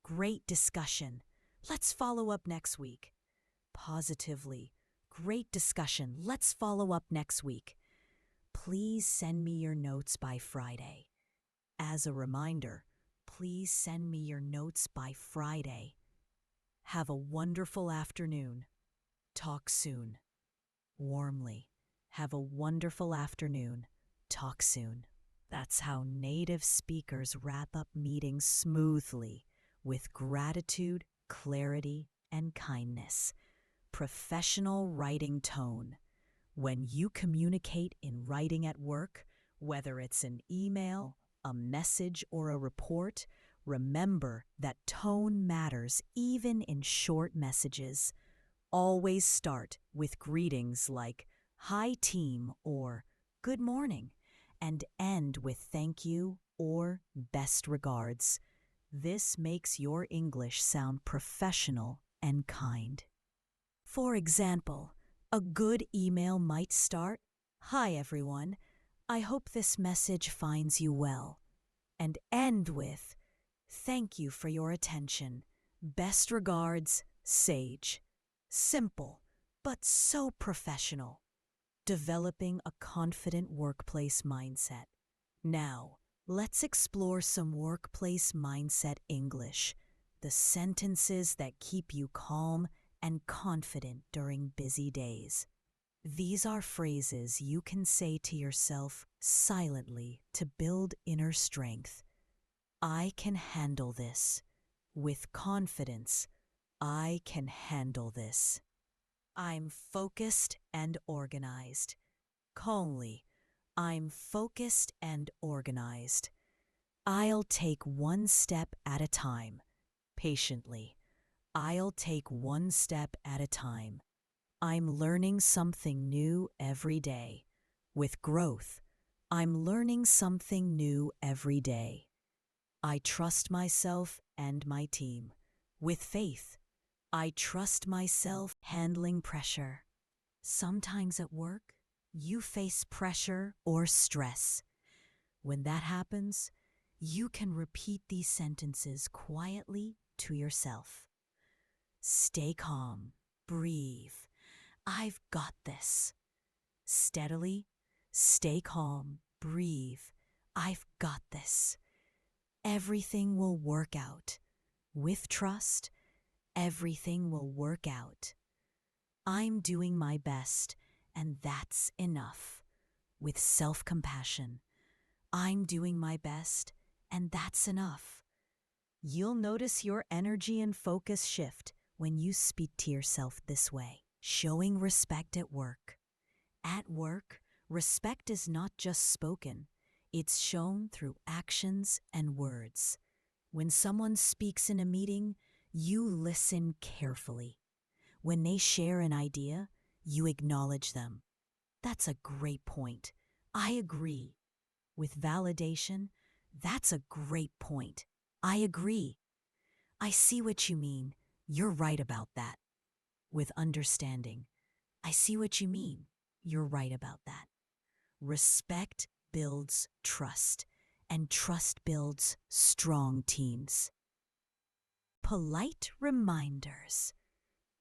Great discussion. Let's follow up next week. Positively, "Great discussion. Let's follow up next week." Please send me your notes by Friday. As a reminder, please send me your notes by Friday. Have a wonderful afternoon. Talk soon. Warmly. Have a wonderful afternoon. Talk soon. That's how native speakers wrap up meetings smoothly with gratitude, clarity, and kindness. Professional writing tone. When you communicate in writing at work, whether it's an email, a message, or a report, remember that tone matters even in short messages. Always start with greetings like "Hi team" or "Good morning," and end with "Thank you" or "Best regards." This makes your English sound professional and kind. For example, a good email might start, "Hi everyone, I hope this message finds you well," and end with, "Thank you for your attention. Best regards, Sage." Simple, but so professional. Developing a confident workplace mindset. Now, let's explore some workplace mindset English, the sentences that keep you calm and confident during busy days. These are phrases you can say to yourself silently to build inner strength. "I can handle this." With confidence, "I can handle this." "I'm focused and organized." Calmly, "I'm focused and organized." "I'll take one step at a time." Patiently, "I'll take one step at a time." "I'm learning something new every day." With growth, "I'm learning something new every day." I trust myself and my team. With faith, I trust myself handling pressure. Sometimes at work, you face pressure or stress. When that happens, you can repeat these sentences quietly to yourself. Stay calm. Breathe. I've got this. Steadily, stay calm. Breathe. I've got this. Everything will work out. With trust, everything will work out. I'm doing my best, and that's enough. With self-compassion, I'm doing my best, and that's enough. You'll notice your energy and focus shift when you speak to yourself this way. Showing respect at work. At work, respect is not just spoken, it's shown through actions and words. When someone speaks in a meeting, you listen carefully. When they share an idea, you acknowledge them. That's a great point. I agree. With validation, that's a great point. I agree. I see what you mean. You're right about that. With understanding, I see what you mean. You're right about that. Respect builds trust, and trust builds strong teams. Polite reminders.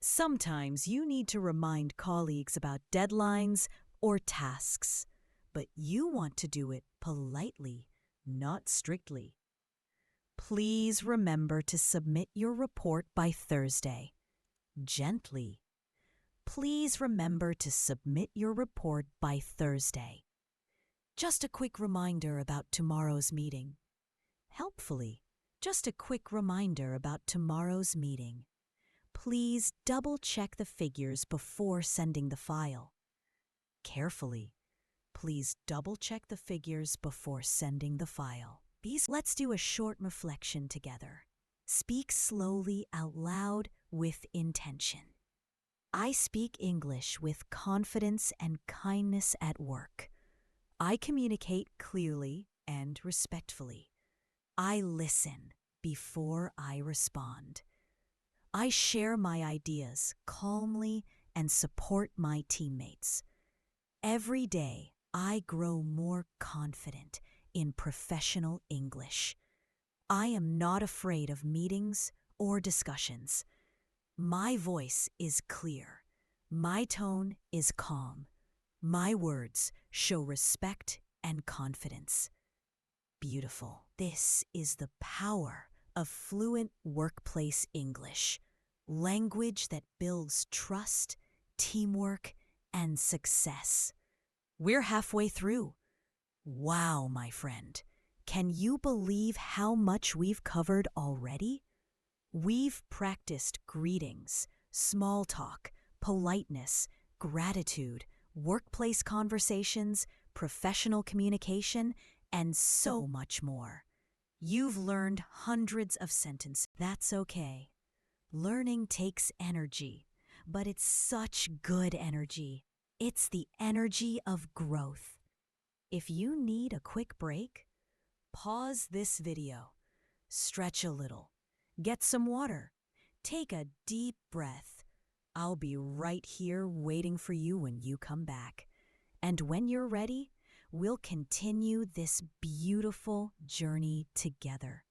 Sometimes you need to remind colleagues about deadlines or tasks, but you want to do it politely, not strictly. Please remember to submit your report by Thursday. Gently. Please remember to submit your report by Thursday. Just a quick reminder about tomorrow's meeting. Helpfully, just a quick reminder about tomorrow's meeting. Please double-check the figures before sending the file. Carefully, please double-check the figures before sending the file. Let's do a short reflection together. Speak slowly out loud with intention. I speak English with confidence and kindness at work. I communicate clearly and respectfully. I listen before I respond. I share my ideas calmly and support my teammates. Every day, I grow more confident in professional English. I am not afraid of meetings or discussions. My voice is clear. My tone is calm. My words show respect and confidence. Beautiful. This is the power of fluent workplace English, language that builds trust, teamwork, and success. We're halfway through. Wow, my friend. Can you believe how much we've covered already? We've practiced greetings, small talk, politeness, gratitude, workplace conversations, professional communication, and so much more. You've learned hundreds of sentences. That's okay. Learning takes energy, but it's such good energy. It's the energy of growth. If you need a quick break, pause this video, stretch a little, get some water, take a deep breath. I'll be right here waiting for you when you come back. And when you're ready, we'll continue this beautiful journey together.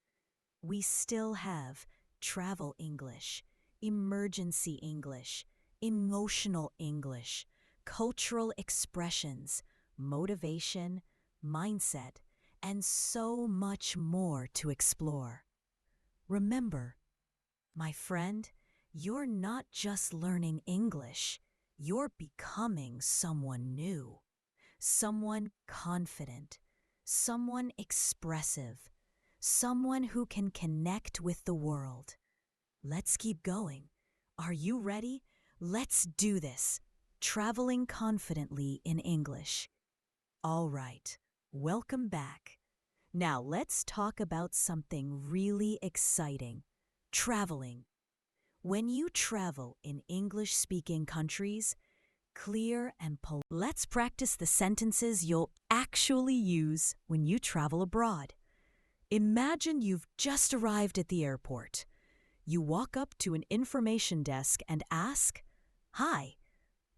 We still have travel English, emergency English, emotional English, cultural expressions, motivation, mindset, and so much more to explore. Remember, my friend, you're not just learning English, you're becoming someone new, someone confident, someone expressive, someone who can connect with the world. Let's keep going. Are you ready? Let's do this. Traveling confidently in English. All right, welcome back. Now let's talk about something really exciting. Traveling. When you travel in English-speaking countries, clear and polite. Let's practice the sentences you'll actually use when you travel abroad. Imagine you've just arrived at the airport. You walk up to an information desk and ask, "Hi,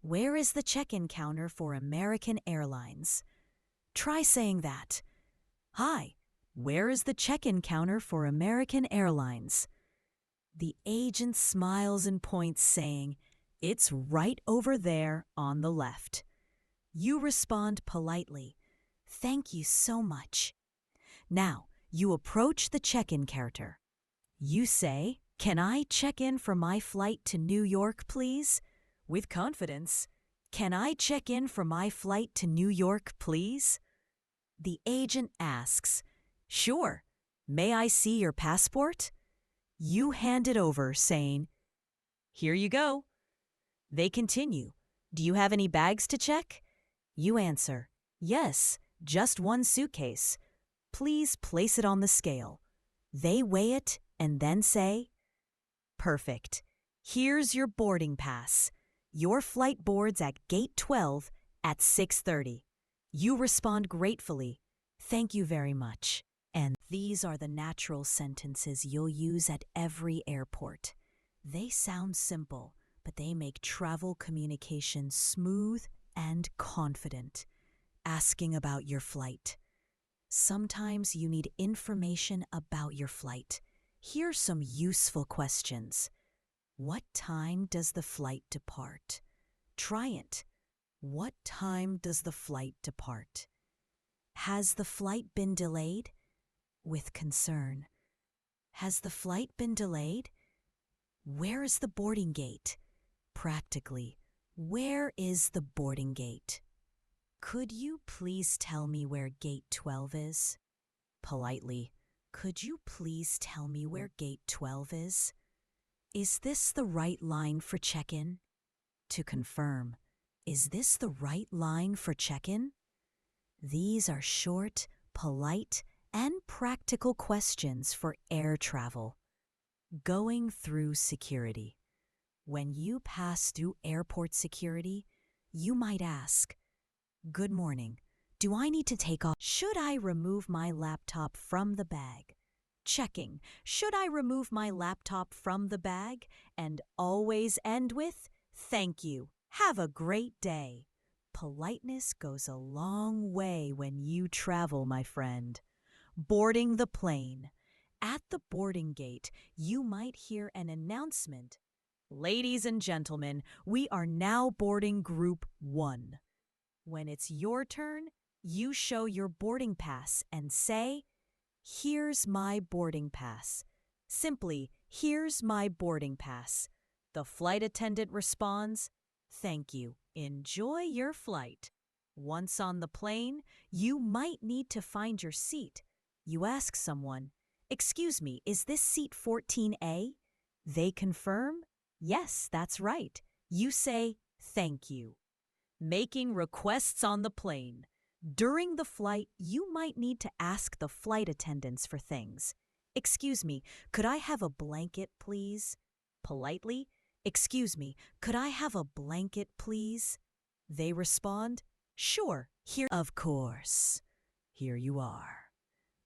where is the check-in counter for American Airlines?" Try saying that. "Hi, where is the check-in counter for American Airlines?" The agent smiles and points, saying, "It's right over there on the left." You respond politely, "Thank you so much." Now, you approach the check-in counter. You say, "Can I check in for my flight to New York, please?" With confidence, "Can I check in for my flight to New York, please?" The agent asks, "Sure. May I see your passport?" You hand it over, saying, "Here you go." They continue, "Do you have any bags to check?" You answer, "Yes, just one suitcase. Please place it on the scale." They weigh it and then say, "Perfect. Here's your boarding pass. Your flight boards at gate 12 at 6:30. You respond gratefully, "Thank you very much." And these are the natural sentences you'll use at every airport. They sound simple, but they make travel communication smooth and confident. Asking about your flight. Sometimes you need information about your flight. Here's some useful questions. What time does the flight depart? Try it. What time does the flight depart? Has the flight been delayed? With concern. Has the flight been delayed? Where is the boarding gate? Practically, where is the boarding gate? Could you please tell me where gate 12 is? Politely, could you please tell me where gate 12 is? Is this the right line for check-in? To confirm, is this the right line for check-in? These are short, polite, and practical questions for air travel. Going through security. When you pass through airport security, you might ask, "Good morning. Do I need to take off? Should I remove my laptop from the bag?" Checking, "Should I remove my laptop from the bag?" And always end with, "Thank you. Have a great day." Politeness goes a long way when you travel, my friend. Boarding the plane. At the boarding gate, you might hear an announcement. "Ladies and gentlemen, we are now boarding Group 1. When it's your turn, you show your boarding pass and say, "Here's my boarding pass." Simply, "Here's my boarding pass." The flight attendant responds, "Thank you. Enjoy your flight." Once on the plane, you might need to find your seat. You ask someone, "Excuse me, is this seat 14A?" They confirm, "Yes, that's right." You say, "Thank you." Making requests on the plane. During the flight, you might need to ask the flight attendants for things. "Excuse me, could I have a blanket, please?" Politely, "Excuse me, could I have a blanket, please?" They respond, "Sure, here." Of course, here you are.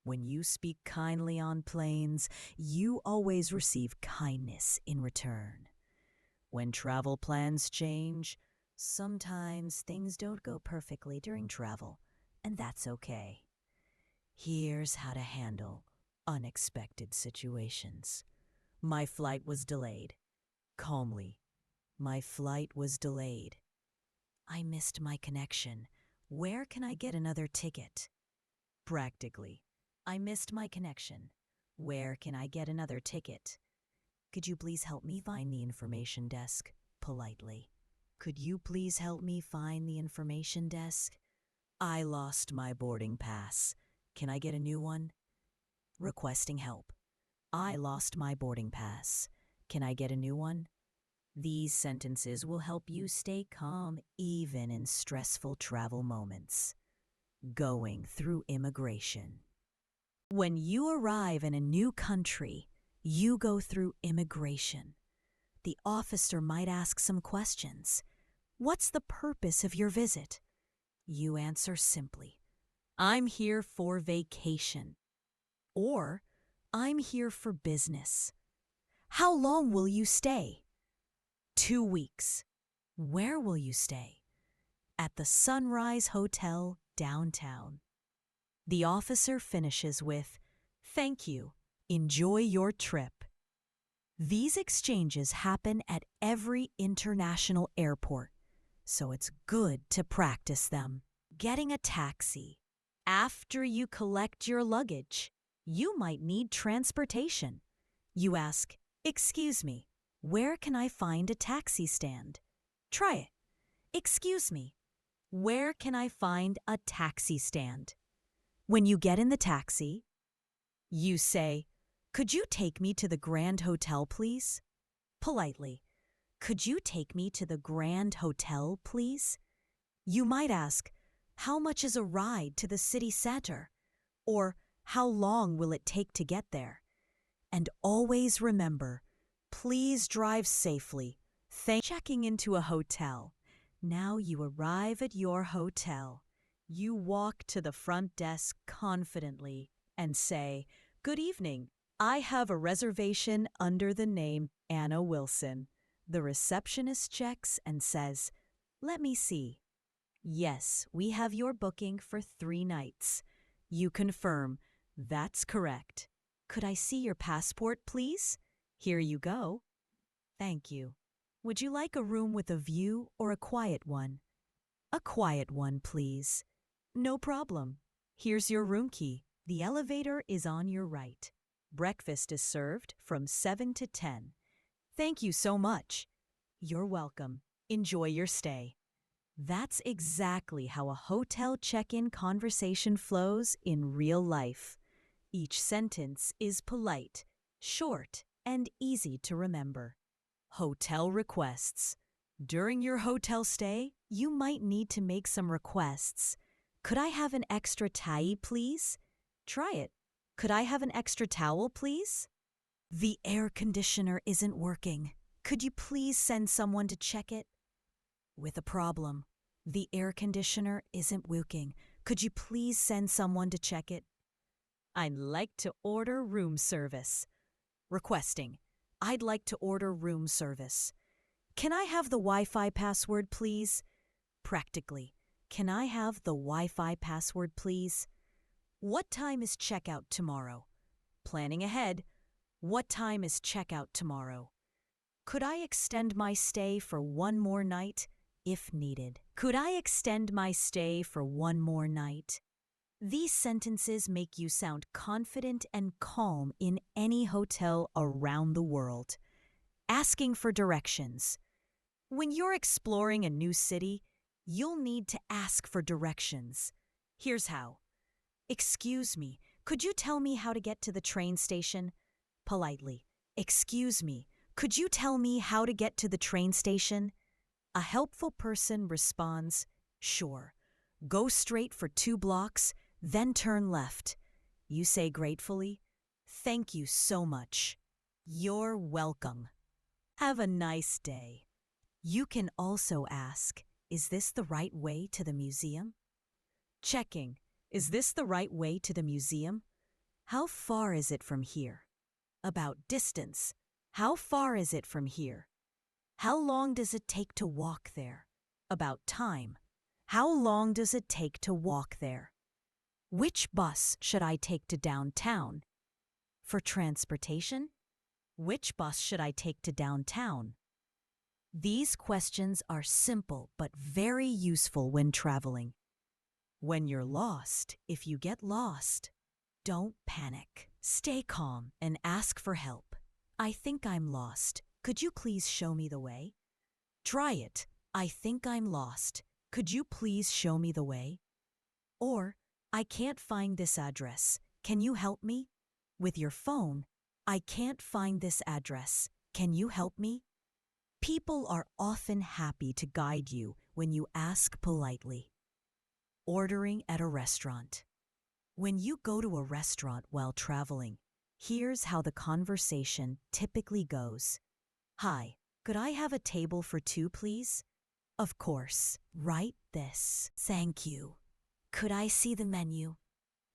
When you speak kindly on planes, you always receive kindness in return. When travel plans change, sometimes things don't go perfectly during travel, and that's okay. Here's how to handle unexpected situations. My flight was delayed. Calmly, my flight was delayed. I missed my connection. Where can I get another ticket? Practically, I missed my connection. Where can I get another ticket? Could you please help me find the information desk? Politely. Could you please help me find the information desk? I lost my boarding pass. Can I get a new one? Requesting help. I lost my boarding pass. Can I get a new one? These sentences will help you stay calm even in stressful travel moments. Going through immigration. When you arrive in a new country, you go through immigration. The officer might ask some questions. "What's the purpose of your visit?" You answer simply, "I'm here for vacation." Or, I'm here for business. How long will you stay? 2 weeks. Where will you stay? At the Sunrise Hotel downtown. The officer finishes with, "Thank you. Enjoy your trip." These exchanges happen at every international airport, so it's good to practice them. Getting a taxi. After you collect your luggage, you might need transportation. You ask, "Excuse me, where can I find a taxi stand?" Try it. "Excuse me, where can I find a taxi stand?" When you get in the taxi, you say, "Could you take me to the Grand Hotel, please?" Politely, "Could you take me to the Grand Hotel, please?" You might ask, "How much is a ride to the city center?" Or, "How long will it take to get there?" And always remember, please drive safely. Checking into a hotel. Now you arrive at your hotel. You walk to the front desk confidently and say, "Good evening. I have a reservation under the name Anna Wilson." The receptionist checks and says, "Let me see. Yes, we have your booking for 3 nights." You confirm, "That's correct. Could I see your passport, please?" "Here you go." "Thank you. Would you like a room with a view or a quiet one?" "A quiet one, please." "No problem. Here's your room key. The elevator is on your right. Breakfast is served from 7 to 10. Thank you so much." "You're welcome. Enjoy your stay." That's exactly how a hotel check-in conversation flows in real life. Each sentence is polite, short, and easy to remember. Hotel requests. During your hotel stay, you might need to make some requests. "Could I have an extra tie, please?" Try it. "Could I have an extra towel, please?" "The air conditioner isn't working. Could you please send someone to check it?" With a problem. "The air conditioner isn't working. Could you please send someone to check it?" "I'd like to order room service." Requesting. "I'd like to order room service." "Can I have the Wi-Fi password, please?" Practically. "Can I have the Wi-Fi password, please?" "What time is checkout tomorrow?" Planning ahead. "What time is checkout tomorrow?" "Could I extend my stay for one more night?" If needed. "Could I extend my stay for one more night?" These sentences make you sound confident and calm in any hotel around the world. Asking for directions. When you're exploring a new city, you'll need to ask for directions. Here's how. "Excuse me, could you tell me how to get to the train station?" Politely. "Excuse me, could you tell me how to get to the train station?" A helpful person responds, "Sure. Go straight for 2 blocks, then turn left." You say gratefully, "Thank you so much." You're welcome. Have a nice day. You can also ask, "Is this the right way to the museum?" Checking, "Is this the right way to the museum?" "How far is it from here?" About distance. "How far is it from here?" "How long does it take to walk there?" About time. "How long does it take to walk there?" "Which bus should I take to downtown?" For transportation. "Which bus should I take to downtown?" These questions are simple but very useful when traveling. When you're lost, if you get lost, don't panic. Stay calm and ask for help. "I think I'm lost. Could you please show me the way?" Try it. "I think I'm lost. Could you please show me the way?" Or, "I can't find this address. Can you help me?" With your phone, "I can't find this address. Can you help me?" People are often happy to guide you when you ask politely. Ordering at a restaurant. When you go to a restaurant while traveling, here's how the conversation typically goes. "Hi, could I have a table for 2, please?" "Of course. Right this. Thank you. Could I see the menu?"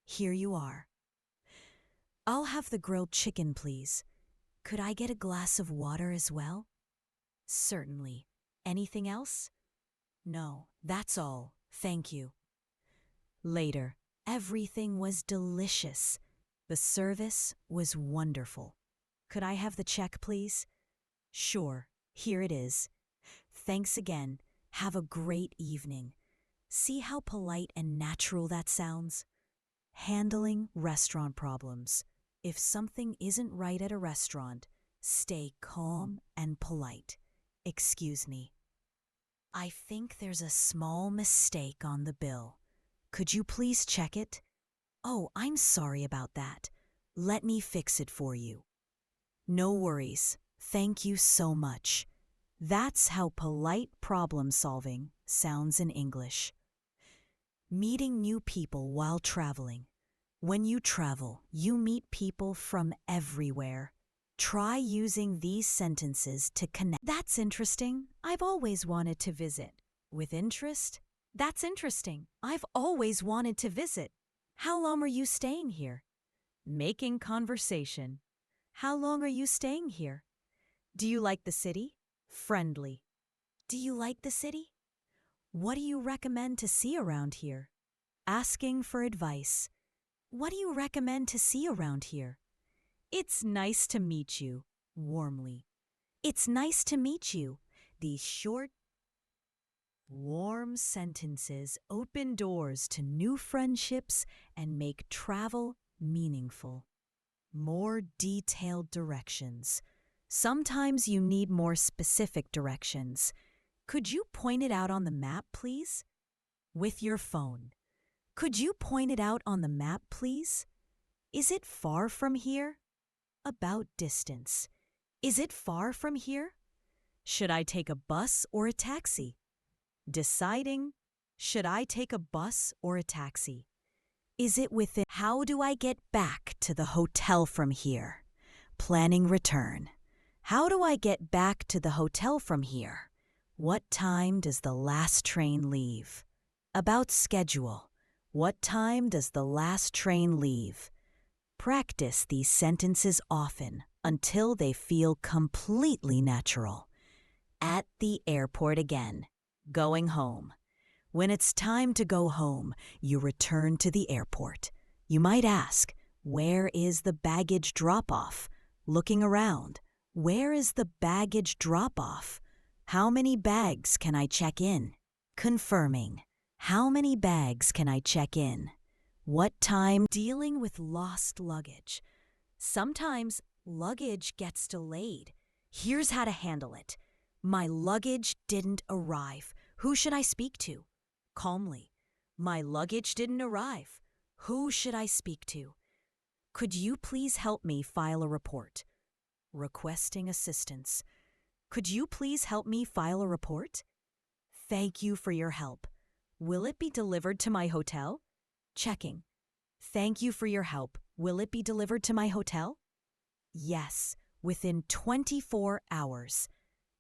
"Here you are." I'll have the grilled chicken, please. Could I get a glass of water as well? Certainly. Anything else? No, that's all. Thank you. Later, everything was delicious. The service was wonderful. Could I have the check, please? Sure, here it is. Thanks again. Have a great evening. See how polite and natural that sounds? Handling restaurant problems. If something isn't right at a restaurant, stay calm and polite. Excuse me. I think there's a small mistake on the bill. Could you please check it? Oh, I'm sorry about that. Let me fix it for you. No worries. Thank you so much. That's how polite problem solving sounds in English. Meeting new people while traveling. When you travel, you meet people from everywhere. Try using these sentences to connect. That's interesting. I've always wanted to visit. With interest? That's interesting. I've always wanted to visit. How long are you staying here? Making conversation. How long are you staying here? Do you like the city? Friendly. Do you like the city? What do you recommend to see around here? Asking for advice. What do you recommend to see around here? It's nice to meet you. Warmly. It's nice to meet you. These short, warm sentences open doors to new friendships and make travel meaningful. More detailed directions. Sometimes you need more specific directions. Could you point it out on the map, please? With your phone. Could you point it out on the map, please? Is it far from here? About distance. Is it far from here? Should I take a bus or a taxi? Deciding, should I take a bus or a taxi? Is it within? How do I get back to the hotel from here? Planning return. How do I get back to the hotel from here? What time does the last train leave? About schedule. What time does the last train leave? Practice these sentences often until they feel completely natural. At the airport again. Going home. When it's time to go home, you return to the airport. You might ask, where is the baggage drop-off? Looking around. Where is the baggage drop-off? How many bags can I check in? Confirming. How many bags can I check in? What time? Dealing with lost luggage. Sometimes luggage gets delayed. Here's how to handle it. My luggage didn't arrive. Who should I speak to? Calmly. My luggage didn't arrive. Who should I speak to? Could you please help me file a report? Requesting assistance. Could you please help me file a report? Thank you for your help. Will it be delivered to my hotel? Checking. Thank you for your help. Will it be delivered to my hotel? Yes, within 24 hours.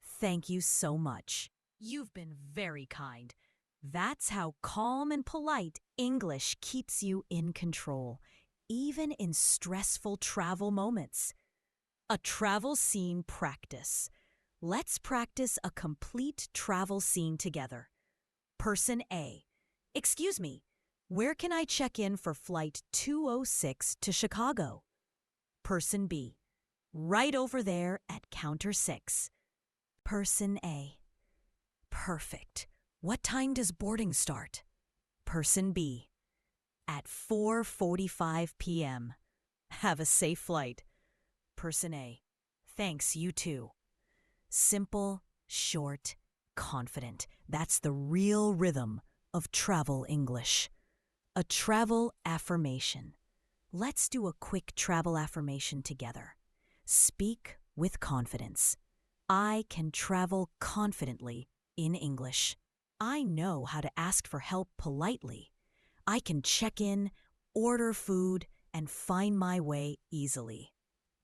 Thank you so much. You've been very kind. That's how calm and polite English keeps you in control, even in stressful travel moments. A travel scene practice. Let's practice a complete travel scene together. Person A. Excuse me, where can I check in for flight 206 to Chicago? Person B. Right over there at counter 6. Person A. Perfect. What time does boarding start? Person B. At 4:45 p.m. Have a safe flight. Person A. Thanks, you too. Simple, short, confident. That's the real rhythm of travel English. A travel affirmation. Let's do a quick travel affirmation together. Speak with confidence. I can travel confidently in English. I know how to ask for help politely. I can check in, order food, and find my way easily.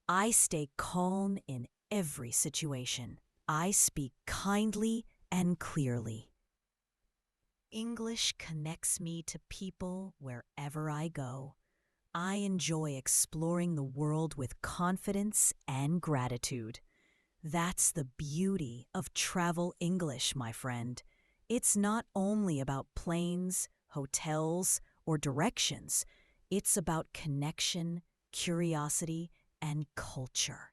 I stay calm in every situation. I speak kindly and clearly. English connects me to people wherever I go. I enjoy exploring the world with confidence and gratitude. That's the beauty of travel English, my friend. It's not only about planes, hotels, or directions. It's about connection, curiosity, and culture.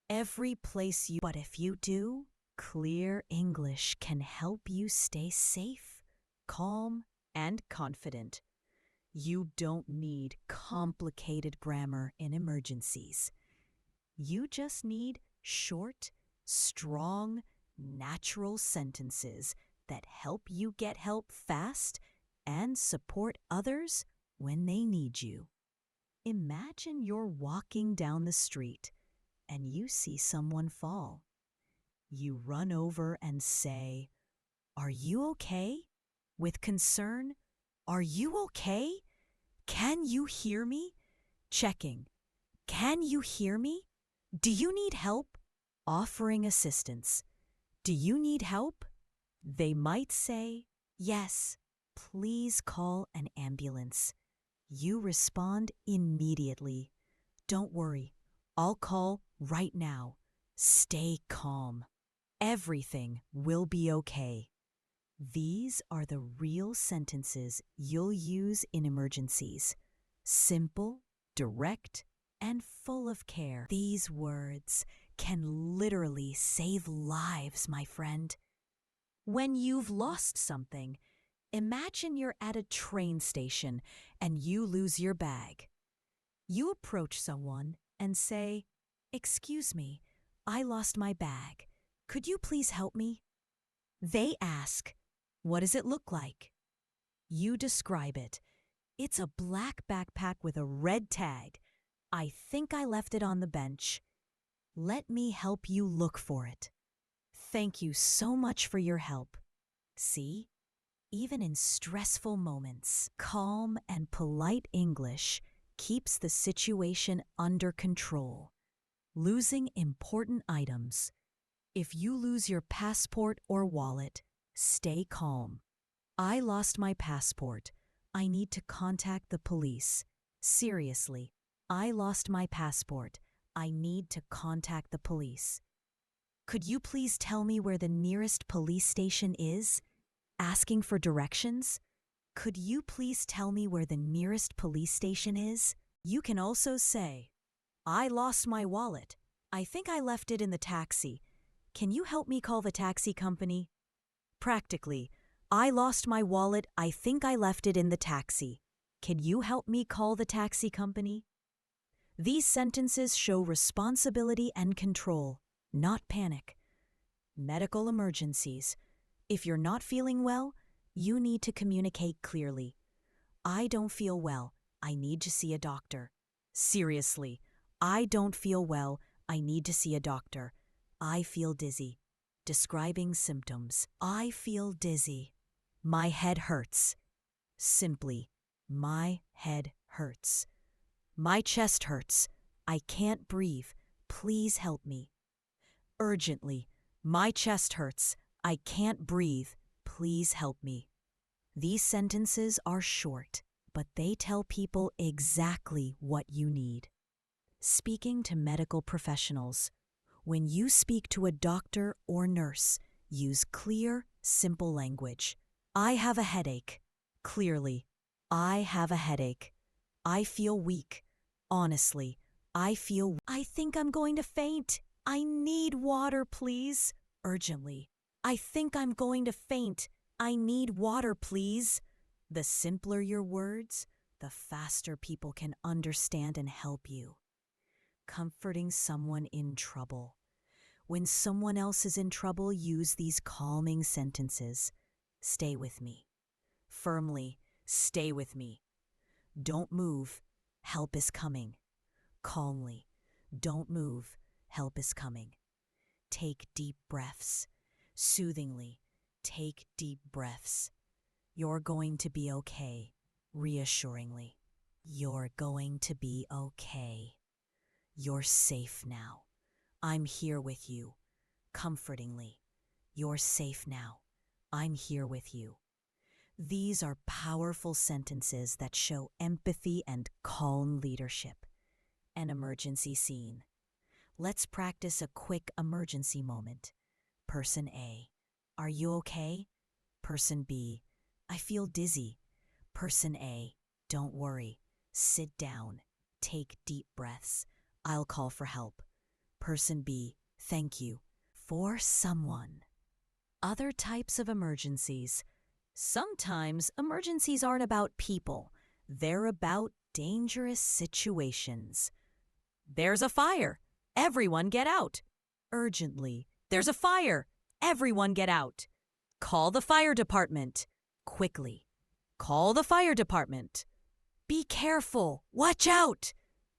Every place you... But if you do, clear English can help you stay safe, calm, and confident. You don't need complicated grammar in emergencies. You just need short, strong, natural sentences that help you get help fast and support others when they need you. Imagine you're walking down the street and you see someone fall. You run over and say, "Are you okay?" With concern, "Are you okay? Can you hear me?" Checking, "Can you hear me? Do you need help?" Offering assistance. "Do you need help?" They might say, "Yes, please call an ambulance." You respond immediately. "Don't worry, I'll call right now." Stay calm. Everything will be okay. These are the real sentences you'll use in emergencies. Simple, direct, and full of care. These words can literally save lives, my friend. When you've lost something, imagine you're at a train station and you lose your bag. You approach someone and say, "Excuse me, I lost my bag. Could you please help me?" They ask, "What does it look like?" You describe it. "It's a black backpack with a red tag. I think I left it on the bench. Let me help you look for it." "Thank you so much for your help." See? Even in stressful moments, calm and polite English keeps the situation under control. Losing important items. If you lose your passport or wallet, stay calm. "I lost my passport. I need to contact the police." Seriously, "I lost my passport. I need to contact the police." "Could you please tell me where the nearest police station is?" Asking for directions. "Could you please tell me where the nearest police station is?" You can also say, "I lost my wallet. I think I left it in the taxi. Can you help me call the taxi company?" Practically, "I lost my wallet. I think I left it in the taxi. Can you help me call the taxi company?" These sentences show responsibility and control, not panic. Medical emergencies. If you're not feeling well, you need to communicate clearly. "I don't feel well. I need to see a doctor." Seriously, "I don't feel well. I need to see a doctor." "I feel dizzy." Describing symptoms. "I feel dizzy." "My head hurts." Simply, "My head hurts." "My chest hurts. I can't breathe. Please help me." Urgently, "My chest hurts. I can't breathe. Please help me." These sentences are short, but they tell people exactly what you need. Speaking to medical professionals. When you speak to a doctor or nurse, use clear, simple language. "I have a headache." Clearly, "I have a headache." "I feel weak." Honestly, "I think I'm going to faint. I need water, please." Urgently, "I think I'm going to faint. I need water, please." The simpler your words, the faster people can understand and help you. Comforting someone in trouble. When someone else is in trouble, use these calming sentences. "Stay with me." Firmly, "Stay with me." "Don't move. Help is coming." Calmly, "Don't move. Help is coming." Take deep breaths. Soothingly, "Take deep breaths." "You're going to be okay." Reassuringly, "You're going to be okay. You're safe now. I'm here with you." Comfortingly, "You're safe now. I'm here with you." These are powerful sentences that show empathy and calm leadership. An emergency scene. Let's practice a quick emergency moment. Person A, are you okay? Person B, I feel dizzy. Person A, don't worry. Sit down. Take deep breaths. I'll call for help. Person B, thank you. For someone. Other types of emergencies. Sometimes emergencies aren't about people. They're about dangerous situations. There's a fire. Everyone get out. Urgently. There's a fire. Everyone get out. Call the fire department. Quickly. Call the fire department. Be careful. Watch out.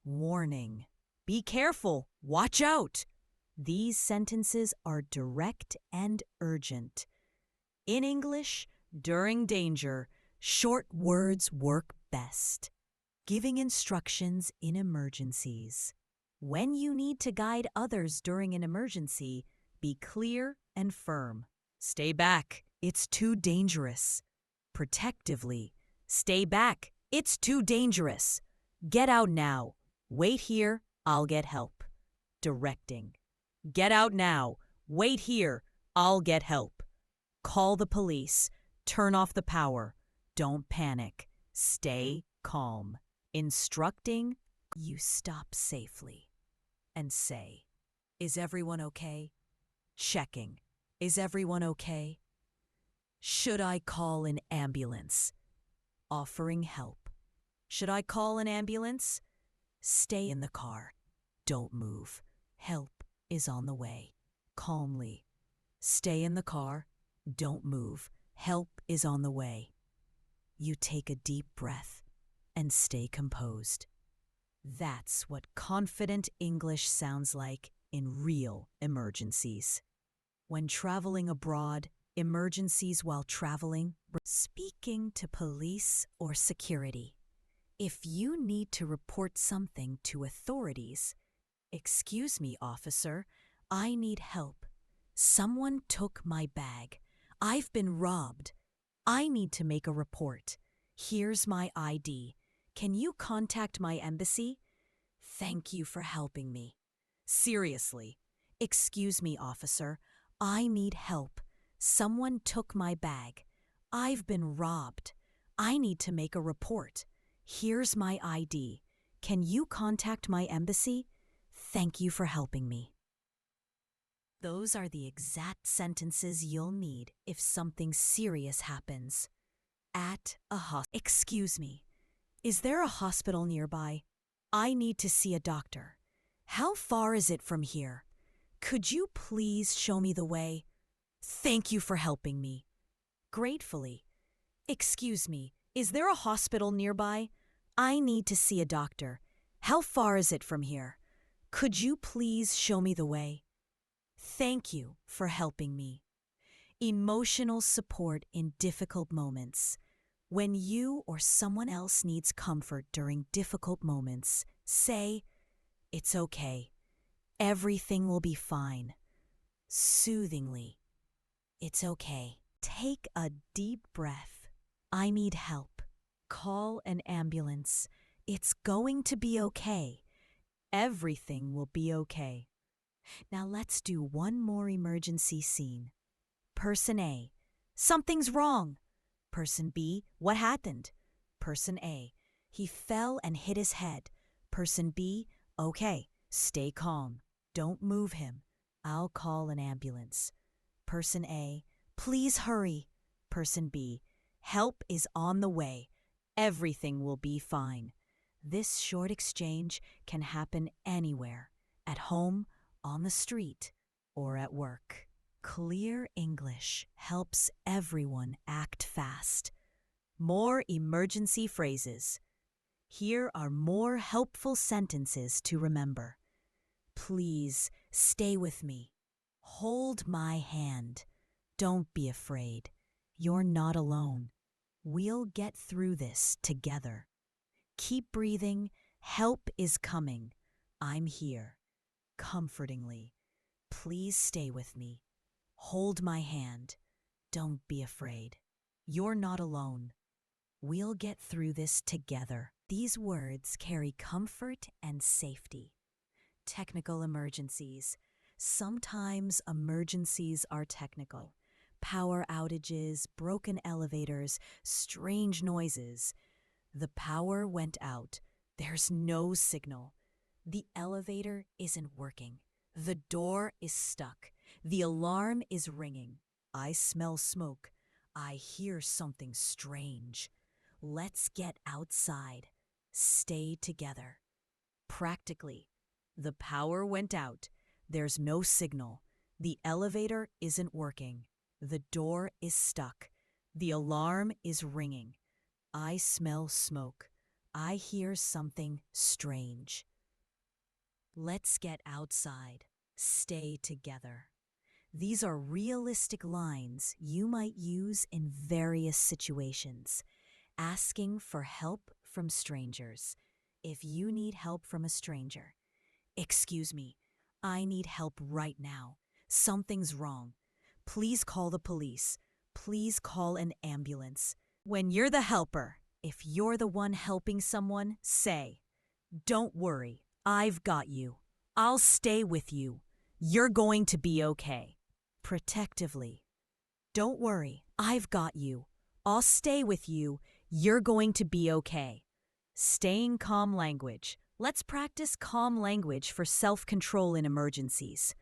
Warning. Be careful. Watch out. These sentences are direct and urgent. In English, during danger, short words work best. Giving instructions in emergencies. When you need to guide others during an emergency, be clear and firm. Stay back. It's too dangerous. Protectively. Stay back. It's too dangerous. Get out now. Wait here. I'll get help. Directing. Get out now. Wait here. I'll get help. Call the police. Turn off the power. Don't panic. Stay calm. Instructing, you stop safely and say, is everyone okay? Checking, is everyone okay? Should I call an ambulance? Offering help. Should I call an ambulance? Stay in the car. Don't move. Help is on the way. Calmly. Stay in the car. Don't move. Help is on the way. You take a deep breath and stay composed. That's what confident English sounds like in real emergencies. When traveling abroad, emergencies while traveling, speaking to police or security. If you need to report something to authorities, excuse me, officer, I need help. Someone took my bag. I've been robbed. I need to make a report. Here's my ID. Can you contact my embassy? Thank you for helping me. Seriously. Excuse me, officer. I need help. Someone took my bag. I've been robbed. I need to make a report. Here's my ID. Can you contact my embassy? Thank you for helping me. Those are the exact sentences you'll need if something serious happens. At a hospital. Excuse me. Is there a hospital nearby? I need to see a doctor. How far is it from here? Could you please show me the way? Thank you for helping me. Gratefully. Excuse me. Is there a hospital nearby? I need to see a doctor. How far is it from here? Could you please show me the way? Thank you for helping me. Emotional support in difficult moments. When you or someone else needs comfort during difficult moments, say, it's okay. Everything will be fine. Soothingly. It's okay. Take a deep breath. I need help. Call an ambulance. It's going to be okay. Everything will be okay. Now let's do one more emergency scene. Person A, something's wrong. Person B, what happened? Person A, he fell and hit his head. Person B, okay, stay calm. Don't move him. I'll call an ambulance. Person A, please hurry. Person B, help is on the way. Everything will be fine. This short exchange can happen anywhere, at home, on the street, or at work. Clear English helps everyone act fast. More emergency phrases. Here are more helpful sentences to remember. Please stay with me. Hold my hand. Don't be afraid. You're not alone. We'll get through this together. Keep breathing. Help is coming. I'm here. Comfortingly. Please stay with me. Hold my hand. Don't be afraid. You're not alone. We'll get through this together. These words carry comfort and safety. Technical emergencies. Sometimes emergencies are technical. Power outages, broken elevators, strange noises. The power went out. There's no signal. The elevator isn't working. The door is stuck. The alarm is ringing. I smell smoke. I hear something strange. Let's get outside. Stay together. Practically, the power went out. There's no signal. The elevator isn't working. The door is stuck. The alarm is ringing. I smell smoke. I hear something strange. Let's get outside. Stay together. These are realistic lines you might use in various situations. Asking for help from strangers. If you need help from a stranger, "Excuse me, I need help right now. Something's wrong. Please call the police. Please call an ambulance." When you're the helper, if you're the one helping someone, say, "Don't worry, I've got you. I'll stay with you. You're going to be okay." Protectively. "Don't worry, I've got you. I'll stay with you. You're going to be okay." Staying calm language. Let's practice calm language for self-control in emergencies.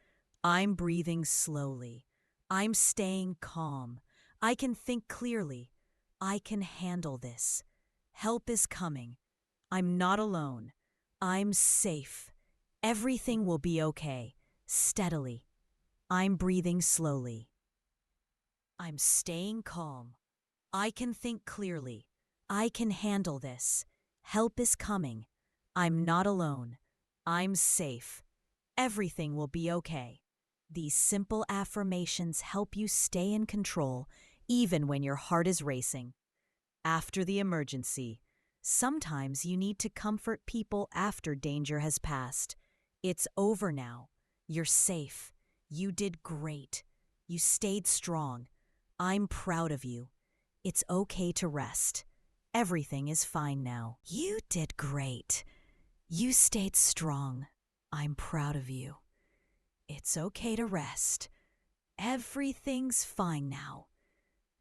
I'm breathing slowly. I'm staying calm. I can think clearly. I can handle this. Help is coming. I'm not alone. I'm safe. Everything will be okay. Steadily. I'm breathing slowly. I'm staying calm. I can think clearly. I can handle this. Help is coming. I'm not alone. I'm safe. Everything will be okay. These simple affirmations help you stay in control even when your heart is racing. After the emergency, sometimes you need to comfort people after danger has passed. It's over now. You're safe. You did great. You stayed strong. I'm proud of you. It's okay to rest. Everything is fine now. You did great. You stayed strong. I'm proud of you. It's okay to rest. Everything's fine now.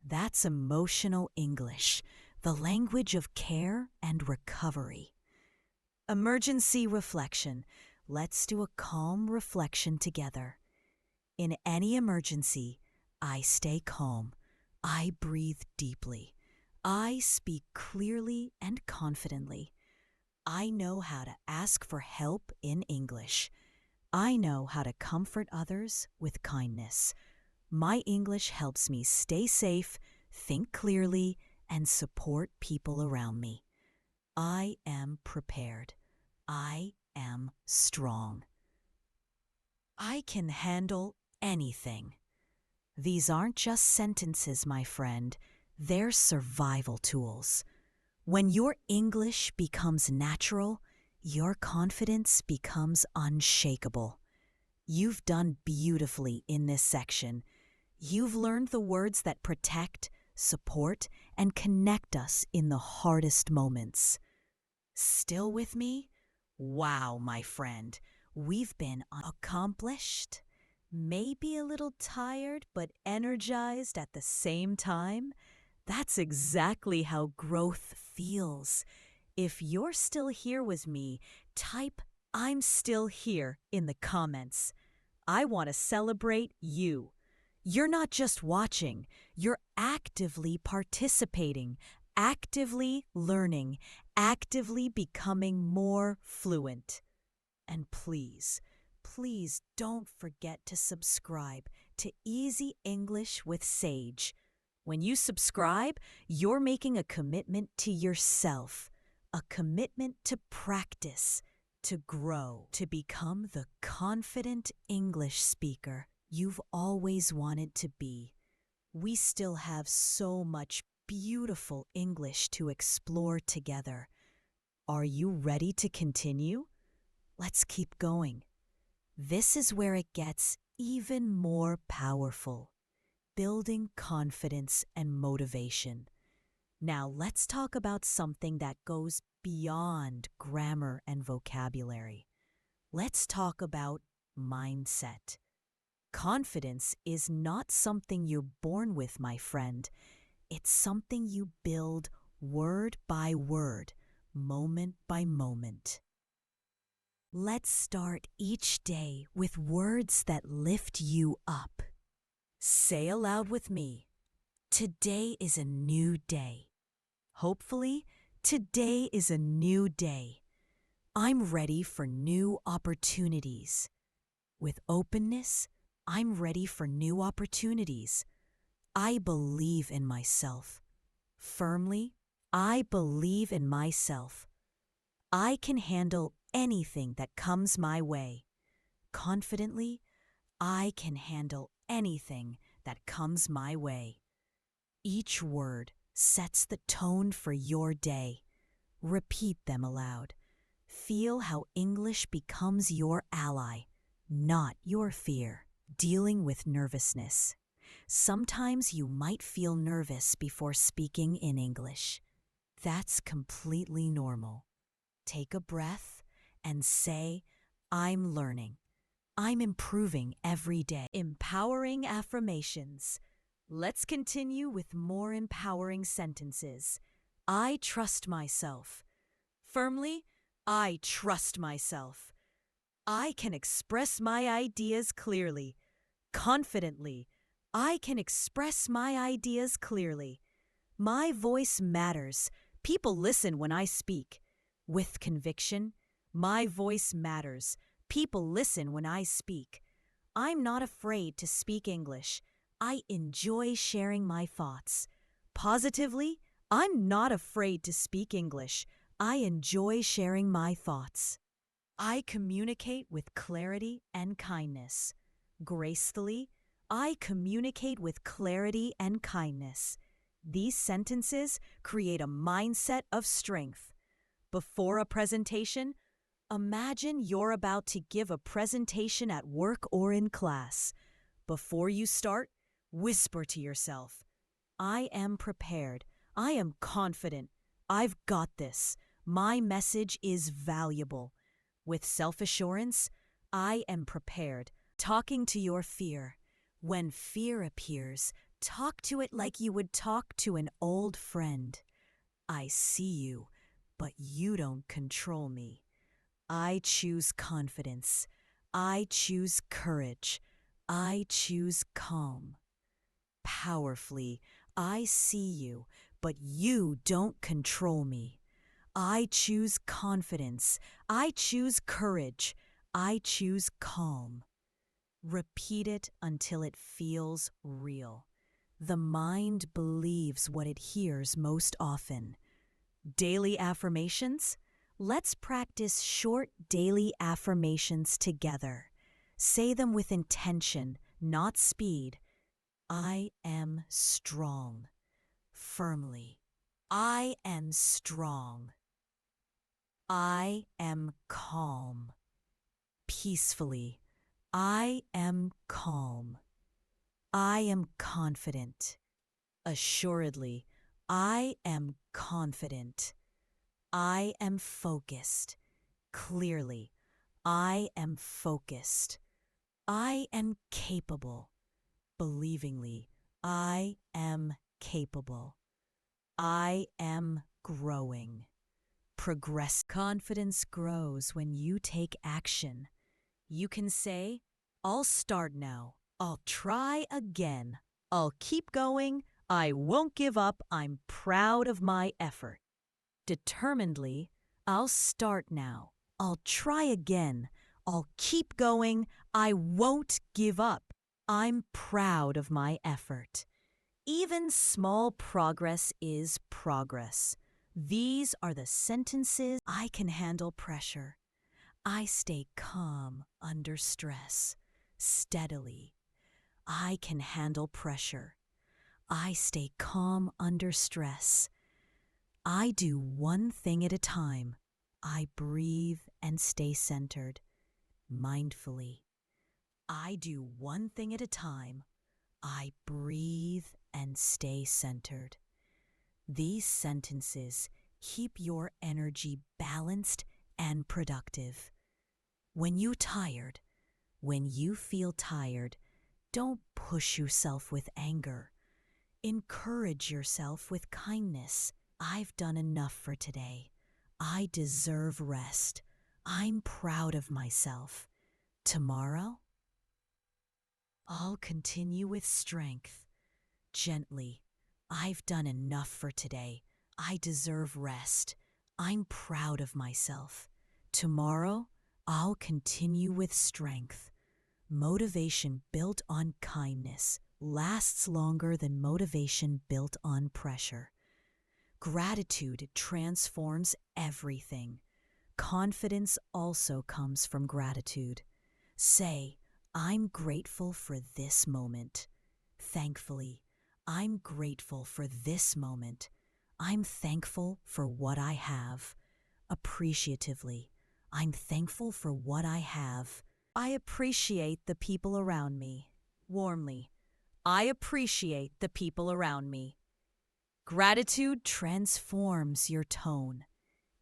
That's emotional English, the language of care and recovery. Emergency reflection. Let's do a calm reflection together. In any emergency, I stay calm. I breathe deeply. I speak clearly and confidently. I know how to ask for help in English. I know how to comfort others with kindness. My English helps me stay safe, think clearly, and support people around me. I am prepared. I am strong. I can handle anything. These aren't just sentences, my friend. They're survival tools. When your English becomes natural, your confidence becomes unshakable. You've done beautifully in this section. You've learned the words that protect, support, and connect us in the hardest moments. Still with me? Wow, my friend. We've been accomplished, maybe a little tired, but energized at the same time. That's exactly how growth feels. If you're still here with me, type "I'm still here" in the comments. I want to celebrate you. You're not just watching, you're actively participating, actively learning, actively becoming more fluent. And please, please don't forget to subscribe to Easy English with Sage. When you subscribe, you're making a commitment to yourself, a commitment to practice, to grow, to become the confident English speaker you've always wanted to be. We still have so much beautiful English to explore together. Are you ready to continue? Let's keep going. This is where it gets even more powerful. building confidence and motivation. Now let's talk about something that goes beyond grammar and vocabulary. Let's talk about mindset. Confidence is not something you're born with, my friend. It's something you build word by word, moment by moment. Let's start each day with words that lift you up. Say aloud with me, today is a new day. Hopefully, today is a new day. I'm ready for new opportunities. With openness, I'm ready for new opportunities. I believe in myself. Firmly, I believe in myself. I can handle anything that comes my way. Confidently, I can handle anything that comes my way. Each word sets the tone for your day. Repeat them aloud. Feel how English becomes your ally, not your fear. Dealing with nervousness. Sometimes you might feel nervous before speaking in English. That's completely normal. Take a breath and say, I'm learning. I'm improving every day. Empowering affirmations. Let's continue with more empowering sentences. I trust myself. Firmly, I trust myself. I can express my ideas clearly. Confidently, I can express my ideas clearly. My voice matters. People listen when I speak. With conviction, my voice matters. People listen when I speak. I'm not afraid to speak English. I enjoy sharing my thoughts. Positively, I'm not afraid to speak English. I enjoy sharing my thoughts. I communicate with clarity and kindness. Gracefully, I communicate with clarity and kindness. These sentences create a mindset of strength. Before a presentation, imagine you're about to give a presentation at work or in class. Before you start, whisper to yourself, I am prepared. I am confident. I've got this. My message is valuable. With self-assurance, I am prepared. Talking to your fear. When fear appears, talk to it like you would talk to an old friend. I see you, but you don't control me. I choose confidence. I choose courage. I choose calm. Powerfully, I see you, but you don't control me. I choose confidence. I choose courage. I choose calm. Repeat it until it feels real. The mind believes what it hears most often. Daily affirmations? Let's practice short daily affirmations together. Say them with intention, not speed. I am strong. Firmly. I am strong. I am calm. Peacefully. I am calm. I am confident. Assuredly, I am confident. I am focused. Clearly, I am focused. I am capable. Believingly, I am capable. I am growing. Progress. Confidence grows when you take action. You can say, I'll start now. I'll try again. I'll keep going. I won't give up. I'm proud of my effort. Determinedly, I'll start now. I'll try again. I'll keep going. I won't give up. I'm proud of my effort. Even small progress is progress. These are the sentences. I can handle pressure. I stay calm under stress. Steadily. I can handle pressure. I stay calm under stress. I do one thing at a time. I breathe and stay centered. Mindfully. I do one thing at a time. I breathe and stay centered. These sentences keep your energy balanced and productive. When you feel tired, don't push yourself with anger. Encourage yourself with kindness. I've done enough for today. I deserve rest. I'm proud of myself. Tomorrow, I'll continue with strength. Gently, I've done enough for today. I deserve rest. I'm proud of myself. Tomorrow, I'll continue with strength. Motivation built on kindness lasts longer than motivation built on pressure. Gratitude transforms everything. Confidence also comes from gratitude. Say, I'm grateful for this moment. Thankfully, I'm grateful for this moment. I'm thankful for what I have. Appreciatively, I'm thankful for what I have. I appreciate the people around me. Warmly, I appreciate the people around me. Gratitude transforms your tone.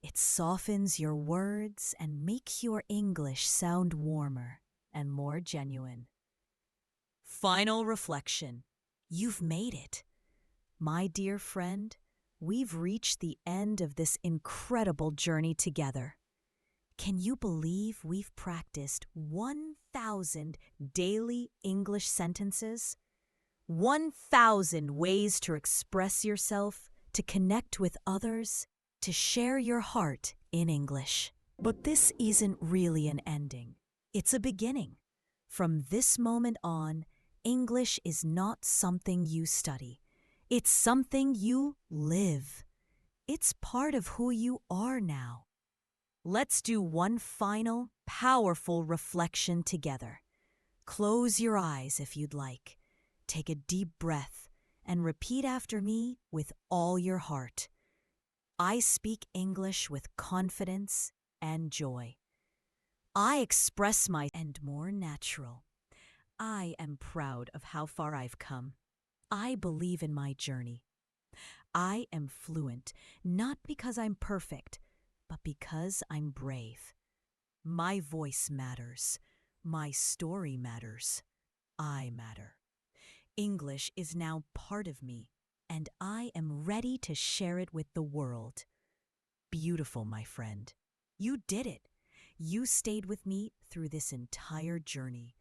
It softens your words and makes your English sound warmer and more genuine. Final reflection. You've made it. My dear friend, we've reached the end of this incredible journey together. Can you believe we've practiced 1,000 daily English sentences? 1,000 ways to express yourself, to connect with others, to share your heart in English. But this isn't really an ending. It's a beginning. From this moment on, English is not something you study. It's something you live. It's part of who you are now. Let's do one final, powerful reflection together. Close your eyes if you'd like. Take a deep breath and repeat after me with all your heart. I speak English with confidence and joy. I express my and more natural. I am proud of how far I've come. I believe in my journey. I am fluent, not because I'm perfect, but because I'm brave. My voice matters. My story matters. I matter. English is now part of me, and I am ready to share it with the world. Beautiful, my friend. You did it. You stayed with me through this entire journey,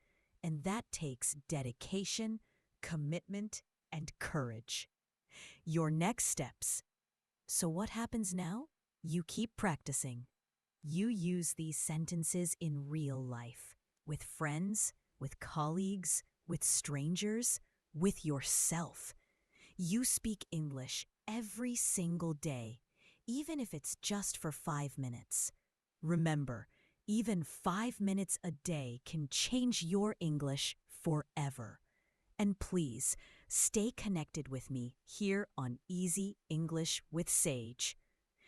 and that takes dedication, commitment, and courage. Your next steps. So what happens now? You keep practicing. You use these sentences in real life, with friends, with colleagues, with strangers, with yourself. You speak English every single day, even if it's just for 5 minutes. Remember, even 5 minutes a day can change your English forever. And please, stay connected with me here on Easy English with Sage.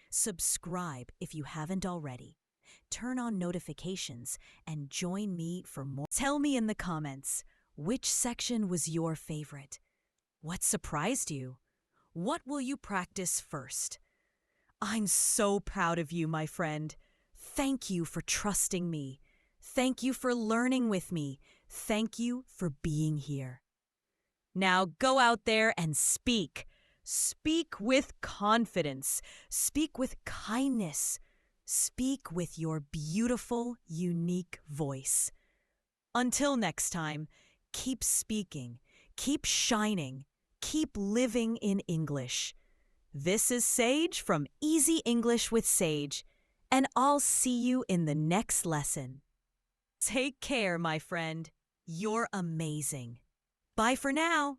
Subscribe if you haven't already. Turn on notifications and join me for more. Tell me in the comments, which section was your favorite? What surprised you? What will you practice first? I'm so proud of you, my friend. Thank you for trusting me. Thank you for learning with me. Thank you for being here. Now go out there and speak. Speak with confidence. Speak with kindness. Speak with your beautiful, unique voice. Until next time, keep speaking, keep shining, keep living in English. This is Sage from Easy English with Sage, and I'll see you in the next lesson. Take care, my friend. You're amazing. Bye for now.